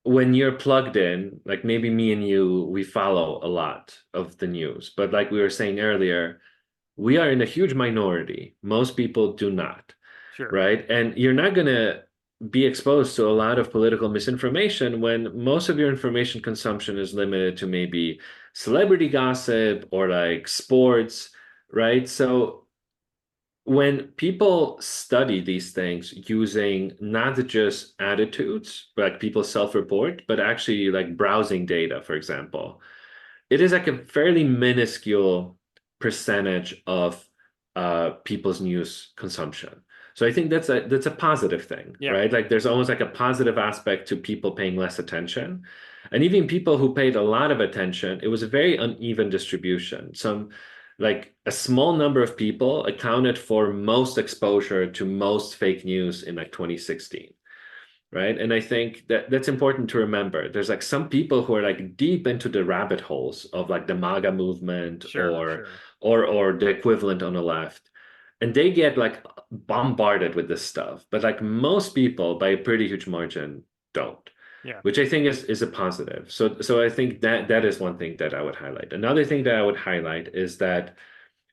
when you're plugged in, like maybe me and you, we follow a lot of the news, but like we were saying earlier, we are in a huge minority. Most people do not, sure. right? And you're not going to be exposed to a lot of political misinformation when most of your information consumption is limited to maybe celebrity gossip or like sports, right? So when people study these things using not just attitudes, like people self-report, but actually like browsing data, for example, it is like a fairly minuscule percentage of people's news consumption. So I think that's a positive thing, Yeah. right? Like there's almost like a positive aspect to people paying less attention. And even people who paid a lot of attention, it was a very uneven distribution. Some like a small number of people accounted for most exposure to most fake news in like 2016, right? And I think that that's important to remember. There's like some people who are like deep into the rabbit holes of like the MAGA movement Sure, sure. or the equivalent on the left. And they get like bombarded with this stuff. But like most people by a pretty huge margin don't, Yeah. which I think is a positive. So I think that is one thing that I would highlight. Another thing that I would highlight is that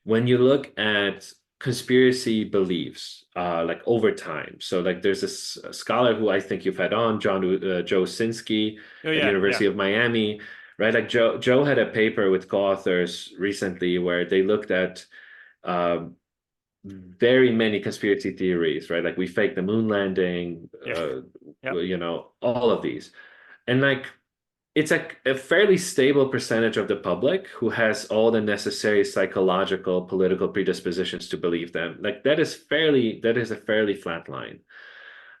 when you look at conspiracy beliefs, like over time, so like there's this scholar who I think you've had on, Joe Sinsky Oh, at yeah, yeah. University of Miami, right? Like Joe had a paper with co-authors recently where they looked at um, very many conspiracy theories, right? Like we faked the moon landing, Yeah. Yep. all of these, and like it's a fairly stable percentage of the public who has all the necessary psychological, political predispositions to believe them. Like that is a fairly flat line.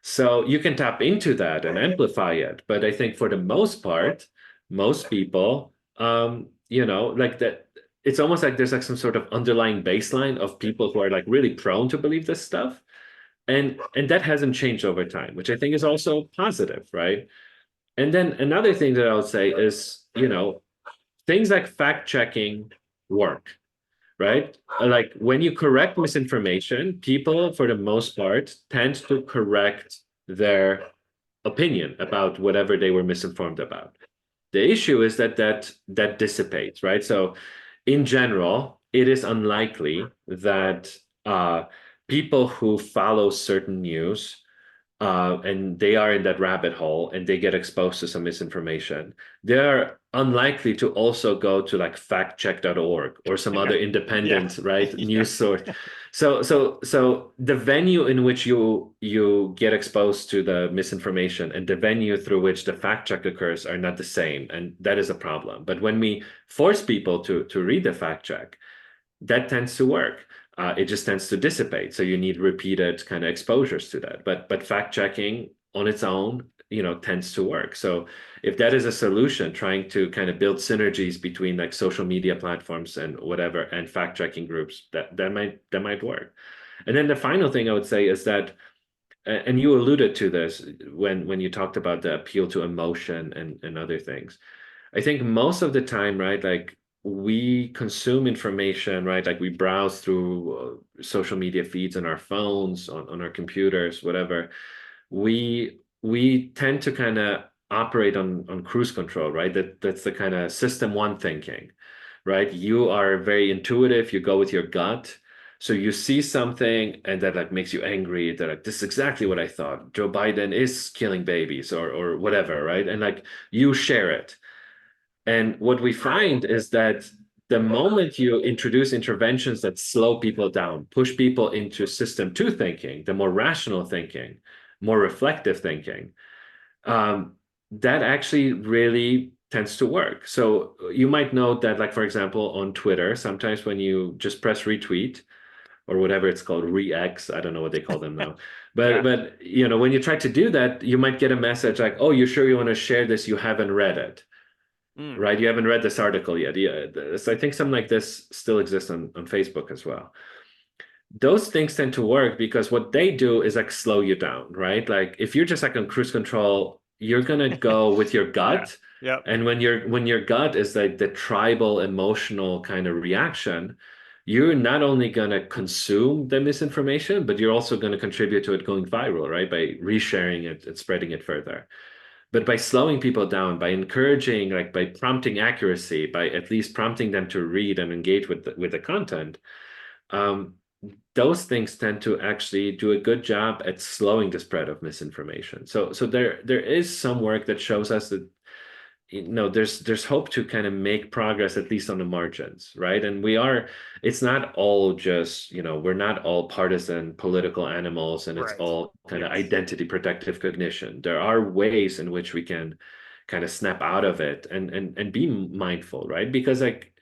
So you can tap into that and amplify it. But I think for the most part, most people, like that, it's almost like there's like some sort of underlying baseline of people who are like really prone to believe this stuff. And that hasn't changed over time, which I think is also positive, right? And then another thing that I would say is, things like fact checking work, right? Like when you correct misinformation, people, for the most part, tend to correct their opinion about whatever they were misinformed about. The issue is that dissipates, right? So, in general, it is unlikely that people who follow certain news and they are in that rabbit hole and they get exposed to some misinformation, they're unlikely to also go to like factcheck.org or some other Yeah. independent, right, Yeah. news source. So the venue in which you get exposed to the misinformation and the venue through which the fact check occurs are not the same, and that is a problem. But when we force people to read the fact check, that tends to work. It just tends to dissipate. So you need repeated kind of exposures to that. But fact checking on its own, tends to work. So if that is a solution, trying to kind of build synergies between like social media platforms and whatever and fact checking groups, that might work. And then the final thing I would say is that, and you alluded to this when you talked about the appeal to emotion and other things. I think most of the time, right, like we consume information, right? Like we browse through social media feeds on our phones, on our computers, whatever. We tend to kind of operate on cruise control, right? That's the kind of system one thinking, right? You are very intuitive, you go with your gut. So you see something and that like makes you angry. That like this is exactly what I thought. Joe Biden is killing babies or whatever, right? And like you share it. And what we find is that the moment you introduce interventions that slow people down, push people into system two thinking, the more rational thinking, more reflective thinking, um, that actually really tends to work. So you might note that, like, for example, on Twitter, sometimes when you just press retweet or whatever it's called, re-X, I don't know what they call them now. But Yeah. when you try to do that, you might get a message like, "Oh, you sure you want to share this? You haven't read it." Mm. Right? You haven't read this article yet. Yeah. So I think something like this still exists on Facebook as well. Those things tend to work because what they do is like slow you down, right? Like if you're just like on cruise control, you're gonna go with your Yeah. gut. Yep. And when your gut is like the tribal emotional kind of reaction, you're not only gonna consume the misinformation, but you're also gonna contribute to it going viral, right? By resharing it and spreading it further. But by slowing people down, by encouraging, like by prompting accuracy, by at least prompting them to read and engage with the content, um, those things tend to actually do a good job at slowing the spread of misinformation. So there is some work that shows us that there's hope to kind of make progress at least on the margins, right? And it's not all just, we're not all partisan political animals and it's Right. all kind of Yes. identity protective cognition. There are ways in which we can kind of snap out of it and be mindful, right? Because like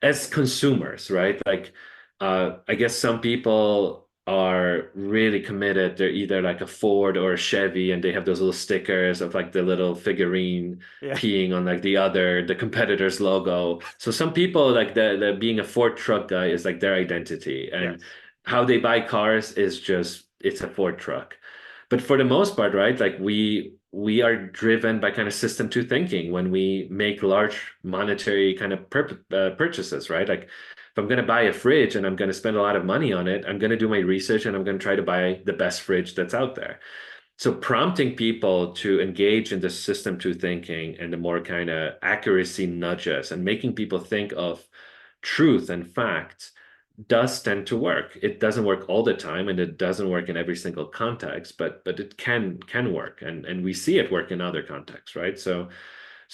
as consumers, right? Like, I guess some people are really committed. They're either like a Ford or a Chevy, and they have those little stickers of like the little figurine Yeah. peeing on like the competitor's logo. So some people like the being a Ford truck guy is like their identity, and Yes. how they buy cars is just it's a Ford truck. But for the most part, right, like we are driven by kind of system two thinking when we make large monetary kind of purchases, right? Like if I'm going to buy a fridge and I'm going to spend a lot of money on it, I'm going to do my research and I'm going to try to buy the best fridge that's out there. So prompting people to engage in the system two thinking and the more kind of accuracy nudges and making people think of truth and facts does tend to work. It doesn't work all the time and it doesn't work in every single context, but it can work and we see it work in other contexts, right? So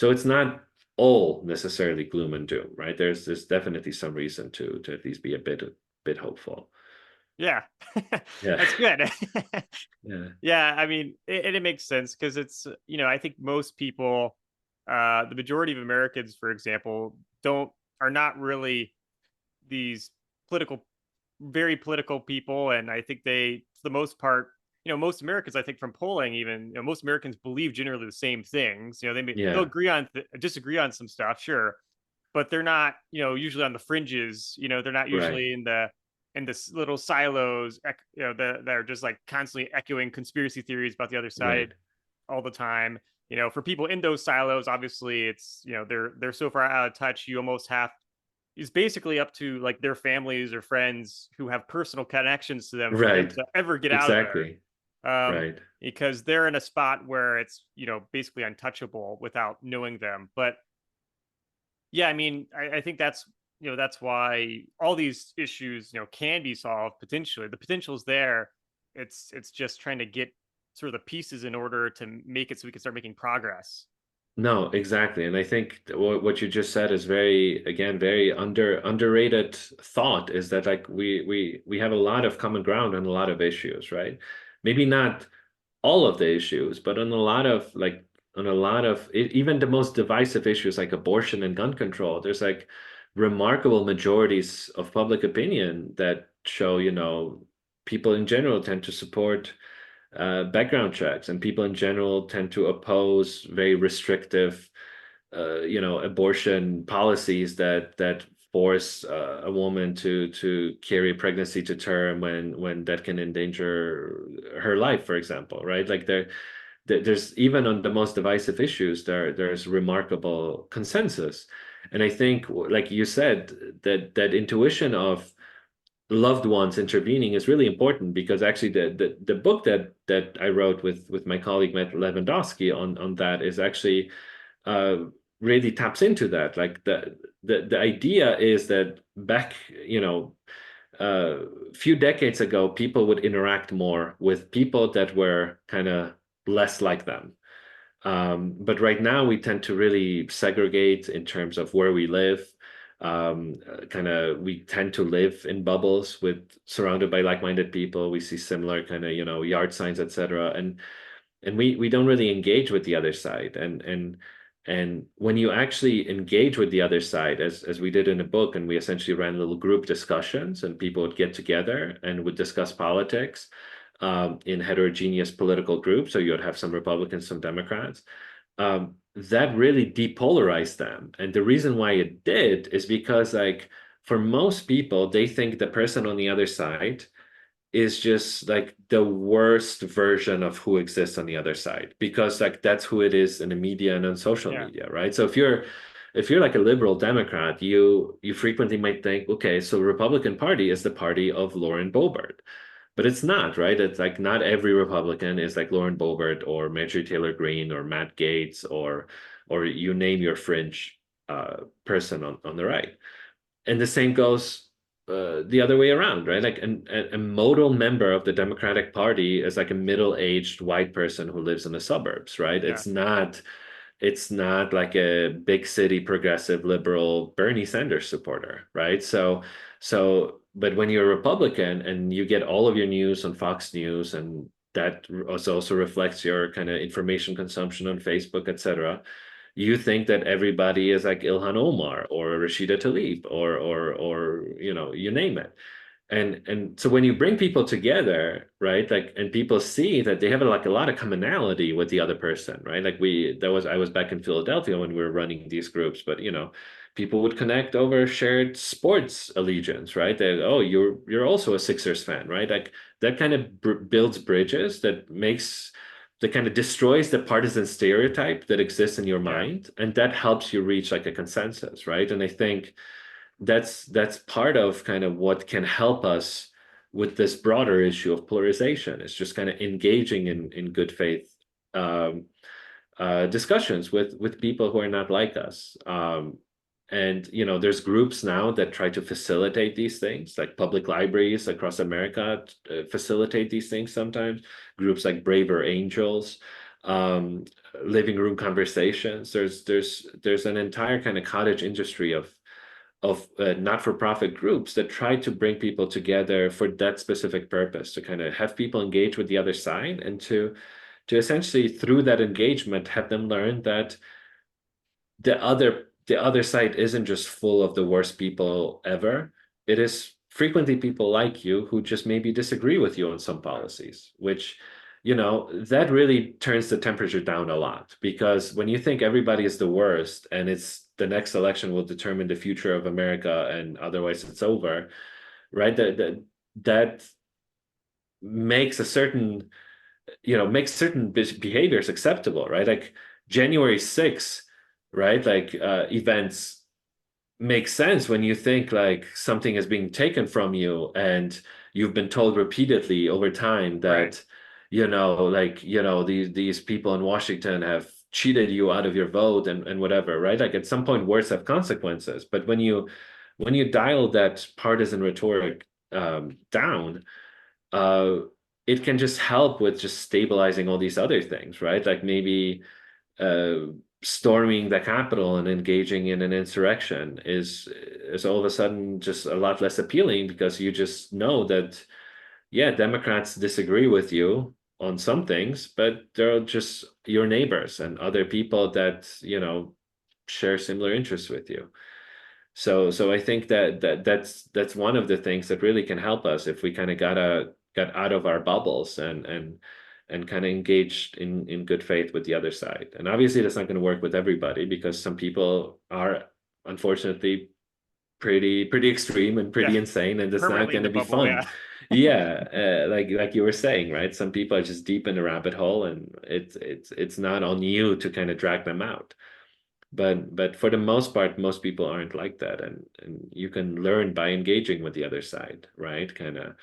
it's not all necessarily gloom and doom, right? There's definitely some reason to at least be a bit hopeful. Yeah. Yeah. That's good. Yeah. Yeah, I mean, it makes sense because I think most people, the majority of Americans, for example, don't are not really these political, very political people, and I think they, for the most part, most Americans, I think from polling, even most Americans believe generally the same things. They'll Yeah. agree on disagree on some stuff, sure, but they're not, usually on the fringes. They're not Right. usually in this little silos, that are just like constantly echoing conspiracy theories about the other Right. side all the time. For people in those silos, obviously, it's they're so far out of touch. You almost have It's basically up to like their families or friends who have personal connections to them for them Right. to ever get out of Exactly. there. Right. Because they're in a spot where it's basically untouchable without knowing them. But yeah, I mean, I think that's why all these issues can be solved potentially. The potential is there. It's just trying to get sort of the pieces in order to make it so we can start making progress. No, exactly. And I think what you just said is very, again, very underrated thought is that like we have a lot of common ground on a lot of issues, right? Maybe not all of the issues, but even the most divisive issues like abortion and gun control, there's like remarkable majorities of public opinion that show, people in general tend to support background checks, and people in general tend to oppose very restrictive, abortion policies that force a woman to carry pregnancy to term when that can endanger her life, for example, right? Like there's even on the most divisive issues there's remarkable consensus, and I think, like you said, that intuition of loved ones intervening is really important because actually the book that I wrote with my colleague Matt Lewandowski on that is actually uh, really taps into that. Like the idea is that back, a few decades ago, people would interact more with people that were kind of less like them. But right now we tend to really segregate in terms of where we live. Kind of we tend to live in bubbles with surrounded by like-minded people. We see similar kind of, yard signs, etc. And we don't really engage with the other side. And when you actually engage with the other side, as we did in the book, and we essentially ran little group discussions, and people would get together and would discuss politics in heterogeneous political groups. So you would have some Republicans, some Democrats. That really depolarized them. And the reason why it did is because, like, for most people, they think the person on the other side is just like the worst version of who exists on the other side, because like that's who it is in the media and on social Yeah. media, right? So if you're like a liberal Democrat, you frequently might think, okay, so Republican Party is the party of Lauren Boebert. But it's not, right? It's like not every Republican is like Lauren Boebert or Marjorie Taylor Greene or Matt Gaetz or you name your fringe person on the right. And the same goes the other way around, right? Like a modal member of the Democratic Party is like a middle-aged white person who lives in the suburbs, right? Yeah. It's not like a big city progressive liberal Bernie Sanders supporter, right? But when you're a Republican and you get all of your news on Fox News, and that also reflects your kind of information consumption on Facebook, etc., you think that everybody is like Ilhan Omar or Rashida Tlaib or you name it. And so when you bring people together, right, like, and people see that they have like a lot of commonality with the other person, right? Like I was back in Philadelphia when we were running these groups, but people would connect over shared sports allegiance, right? That, oh, you're also a Sixers fan, right? Like that kind of builds bridges that kind of destroys the partisan stereotype that exists in your Yeah. mind, and that helps you reach like a consensus, right? And I think that's part of kind of what can help us with this broader issue of polarization. It's just kind of engaging in good faith um, discussions with people who are not like us. And there's groups now that try to facilitate these things, like public libraries across America facilitate these things sometimes. Groups like Braver Angels, um, living room conversations. There's an entire kind of cottage industry of not-for-profit groups that try to bring people together for that specific purpose, to kind of have people engage with the other side, and to essentially through that engagement have them learn that the other side isn't just full of the worst people ever. It is frequently people like you who just maybe disagree with you on some policies, which that really turns the temperature down a lot, because when you think everybody is the worst and it's the next election will determine the future of America and otherwise it's over, right? That makes a certain makes certain behaviors acceptable, right? Like January 6th, right? Like events make sense when you think like something is being taken from you and you've been told repeatedly over time Right. that these people in Washington have cheated you out of your vote and whatever, right? Like at some point words have consequences, but when you dial that partisan rhetoric down, uh it can just help with just stabilizing all these other things, right? Like maybe uh, storming the Capitol and engaging in an insurrection is all of a sudden just a lot less appealing, because you just know that, yeah, Democrats disagree with you on some things, but they're just your neighbors and other people that share similar interests with you. So I think that's one of the things that really can help us if we kind of got out of our bubbles and kind of engaged in good faith with the other side. And obviously that's not going to work with everybody, because some people are unfortunately pretty extreme and Yeah. pretty insane, and it's not Permanently in going the to be bubble. fun. Yeah. Yeah, like you were saying, right? Some people are just deep in the rabbit hole, and it's not on you to kind of drag them out. But for the most part, most people aren't like that, and you can learn by engaging with the other side, right? Kind of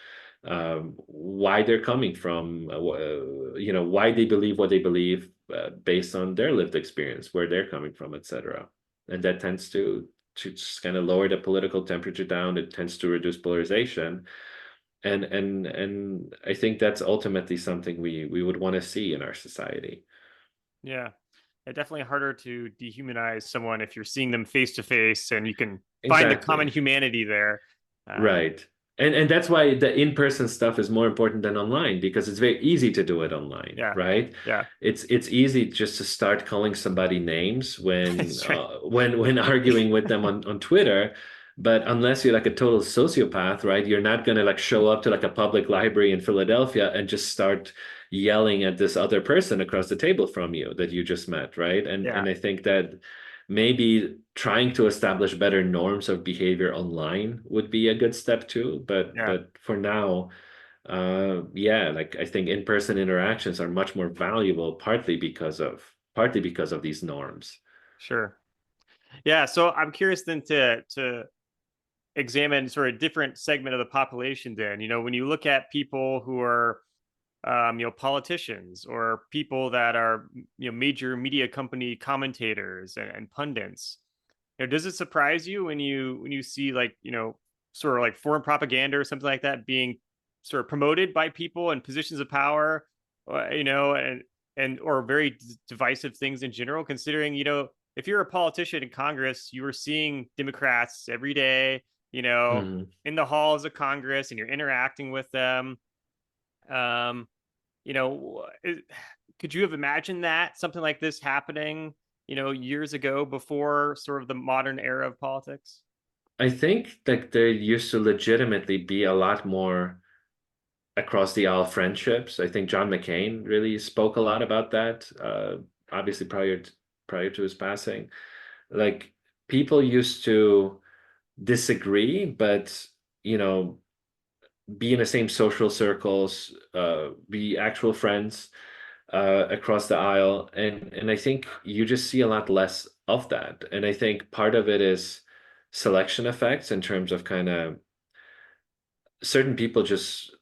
why they're coming from, why they believe what they believe based on their lived experience, where they're coming from, etc. And that tends to just kind of lower the political temperature down. It tends to reduce polarization, and I think that's ultimately something we would want to see in our society. Yeah. definitely harder to dehumanize someone if you're seeing them face to face and you can find the common Exactly. humanity there. Right. And that's why the in-person stuff is more important than online because it's very easy to do it online, Yeah, right? yeah, It's easy just to start calling somebody names when that's right. when arguing with them on Twitter, but unless you're like a total sociopath, right? You're not gonna like show up to like a public library in Philadelphia and just start yelling at this other person across the table from you that you just met, right? Yeah, And I think that maybe trying to establish better norms of behavior online would be a good step too. yeah, But for now, yeah, like I think in-person interactions are much more valuable, partly because of these norms. sure. Yeah, so I'm curious then to examine sort of different segment of the population. Then, when you look at people who are politicians or people that are major media company commentators and pundits. Does it surprise you when you see like sort of like foreign propaganda or something like that being sort of promoted by people in positions of power, and or very divisive things in general? Considering if you're a politician in Congress, you are seeing Democrats every day, you know, Mhm. in the halls of Congress, and you're interacting with them. Um, could you have imagined that something like this happening, years ago before sort of the modern era of politics? I think that there used to legitimately be a lot more across the aisle friendships. I think John McCain really spoke a lot about that, obviously prior to his passing. Like people used to disagree, but you know, be in the same social circles, be actual friends across the aisle, and I think you just see a lot less of that. And I think part of it is selection effects in terms of kind of certain people just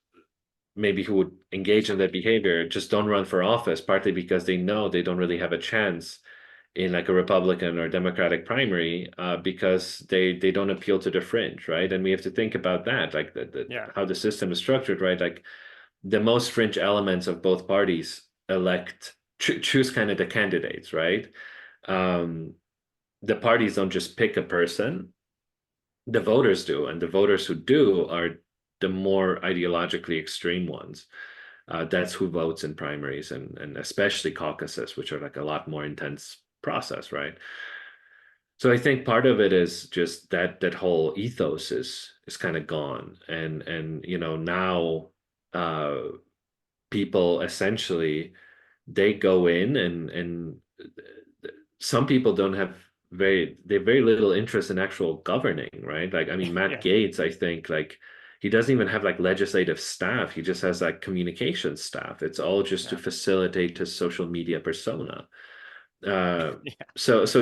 maybe who would engage in that behavior just don't run for office, partly because they know they don't really have a chance in like a Republican or Democratic primary because they don't appeal to the fringe, right? And we have to think about that, like Yeah, how the system is structured, right? Like the most fringe elements of both parties choose kind of the candidates, right? Um, the parties don't just pick a person, the voters do, and the voters who do are the more ideologically extreme ones. That's who votes in primaries and especially caucuses, which are like a lot more intense process, right? So I think part of it is just that whole ethos is kind of gone, and now uh, people essentially they go in and some people don't have they have very little interest in actual governing, right? Like I mean Matt yeah, Gaetz, I think like he doesn't even have like legislative staff. He just has like communication staff. It's all just to yeah, facilitate his social media persona. Uh, yeah, so so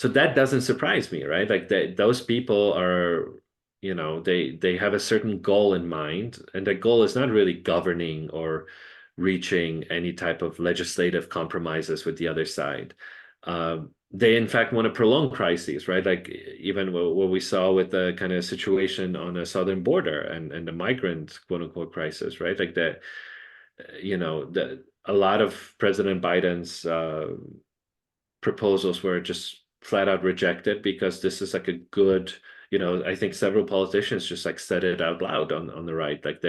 that doesn't surprise me, right? Like those people are, they have a certain goal in mind, and that goal is not really governing or reaching any type of legislative compromises with the other side. They in fact want to prolong crises, right? Like even what we saw with the kind of situation on the southern border and the migrant quote unquote crisis, right? Like that, a lot of President Biden's proposals were just flat out rejected because this is like a good, I think several politicians just like said it out loud on the right, like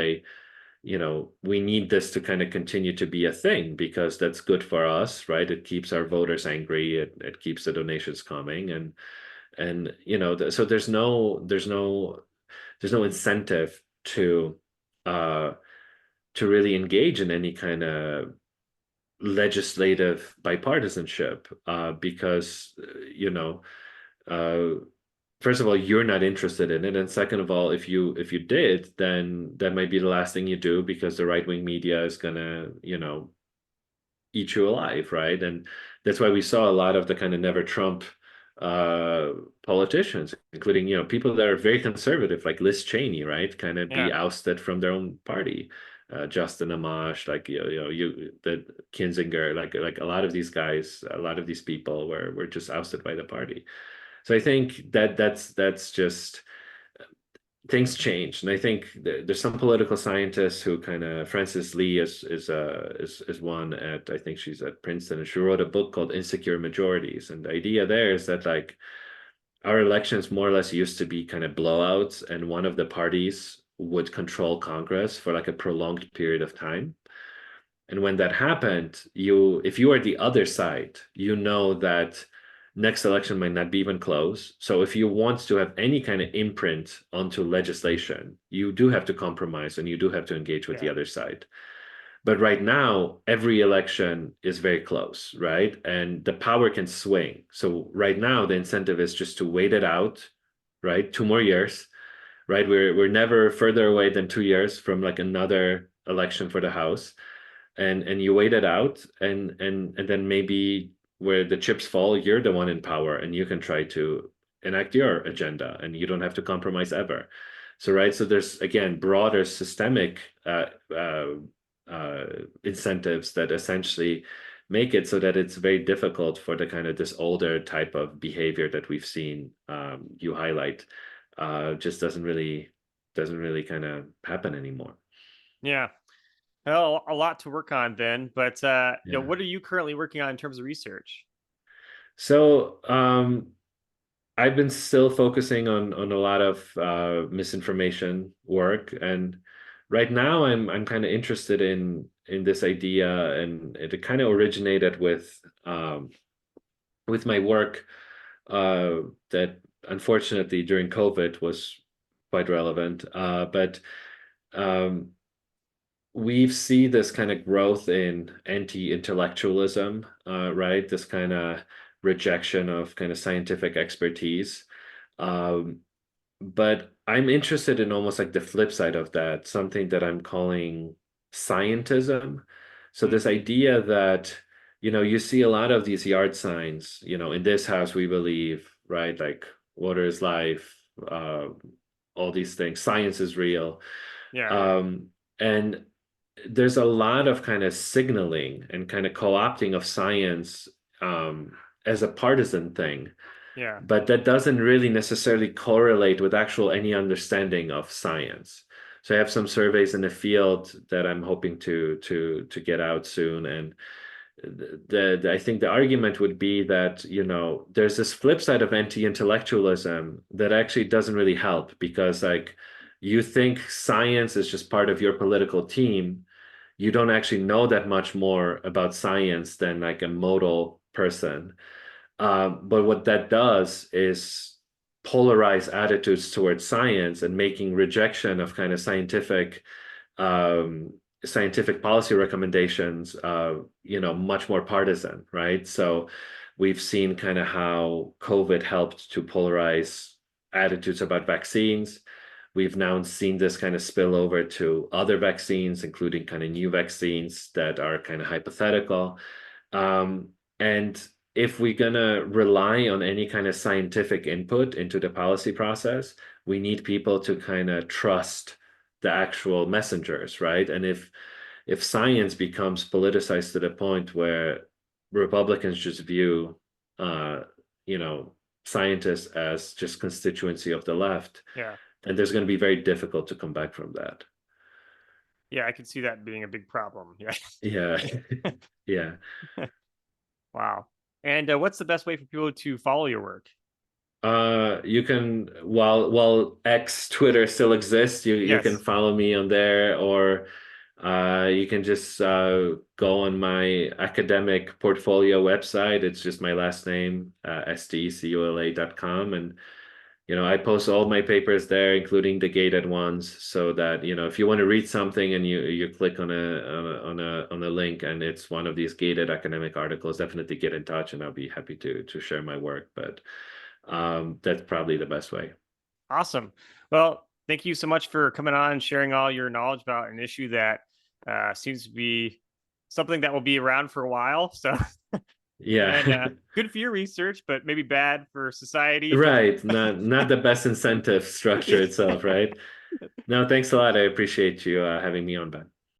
we need this to kind of continue to be a thing because that's good for us, right? It keeps our voters angry, it keeps the donations coming, and so there's no incentive uh to really engage in any kind of legislative bipartisanship because uh, first of all you're not interested in it, and second of all if you did, then that might be the last thing you do because the right-wing media is gonna eat you alive, right? And that's why we saw a lot of the kind of never Trump uh politicians, including people that are very conservative like Liz Cheney, right, kind of be yeah, ousted from their own party. Justin Amash, like the Kinzinger, like a lot of these guys, a lot of these people were just ousted by the party. So I think that's just things change, and I think there's some political scientists who kind of Frances Lee is one at, I think she's at Princeton, and she wrote a book called Insecure Majorities, and the idea there is that like our elections more or less used to be kind of blowouts, and one of the parties would control Congress for like a prolonged period of time. And when that happened, if you are the other side, you know that next election might not be even close. So if you want to have any kind of imprint onto legislation, you do have to compromise and you do have to engage with the Yeah. other side. But right now, every election is very close, right? And the power can swing. So right now, the incentive is just to wait it out, right? 2 more years, right? We're never further away than 2 years from like another election for the House, and you wait it out, and then maybe where the chips fall, you're the one in power and you can try to enact your agenda and you don't have to compromise ever. So right, so there's again broader systemic uh, incentives that essentially make it so that it's very difficult for the kind of this older type of behavior that we've seen, you highlight, just doesn't really kind of happen anymore. Yeah. Well, a lot to work on then, but Yeah. what are you currently working on in terms of research? So I've been still focusing on a lot of misinformation work, and right now I'm kind of interested in this idea, and it kind of originated with my work that unfortunately during COVID was quite relevant. But um, we've seen this kind of growth in anti-intellectualism, right? This kind of rejection of kind of scientific expertise. Um, but I'm interested in almost like the flip side of that, something that I'm calling scientism. So Hmm. this idea that, you see a lot of these yard signs, in this house we believe, right? Like water is life, all these things, science is real. Yeah. Um, and there's a lot of kind of signaling and kind of co-opting of science as a partisan thing, Yeah. but that doesn't really necessarily correlate with actual any understanding of science. So I have some surveys in the field that I'm hoping to get out soon, and I think the argument would be that there's this flip side of anti-intellectualism that actually doesn't really help, because like you think science is just part of your political team, you don't actually know that much more about science than like a modal person. But what that does is polarize attitudes towards science and making rejection of kind of um, scientific policy recommendations, much more partisan, right? So we've seen kind of how COVID helped to polarize attitudes about vaccines. We've now seen this kind of spill over to other vaccines, including kind of new vaccines that are kind of hypothetical. Um, and if we're going to rely on any kind of scientific input into the policy process, we need people to kind of trust the actual messengers, right? And if science becomes politicized to the point where Republicans just view, uh, you know, scientists as just constituency of the left, Yeah. then there's going to be very difficult to come back from that. Yeah. I can see that being a big problem. Yeah. Yeah, yeah. Wow. And what's the best way for people to follow your work? You can, while X Twitter still exists, you can Yes. follow me on there, or you can just go on my academic portfolio website. It's just my last name, stecula.com, and I post all my papers there, including the gated ones, so that if you want to read something and you click on a link and it's one of these gated academic articles, definitely get in touch and I'll be happy to share my work. But that's probably the best way. Awesome. Well, thank you so much for coming on and sharing all your knowledge about an issue that seems to be something that will be around for a while. So, Yeah. and good for your research, but maybe bad for society. Right. Not the best incentive structure itself, right? No, thanks a lot. I appreciate you having me on, Ben.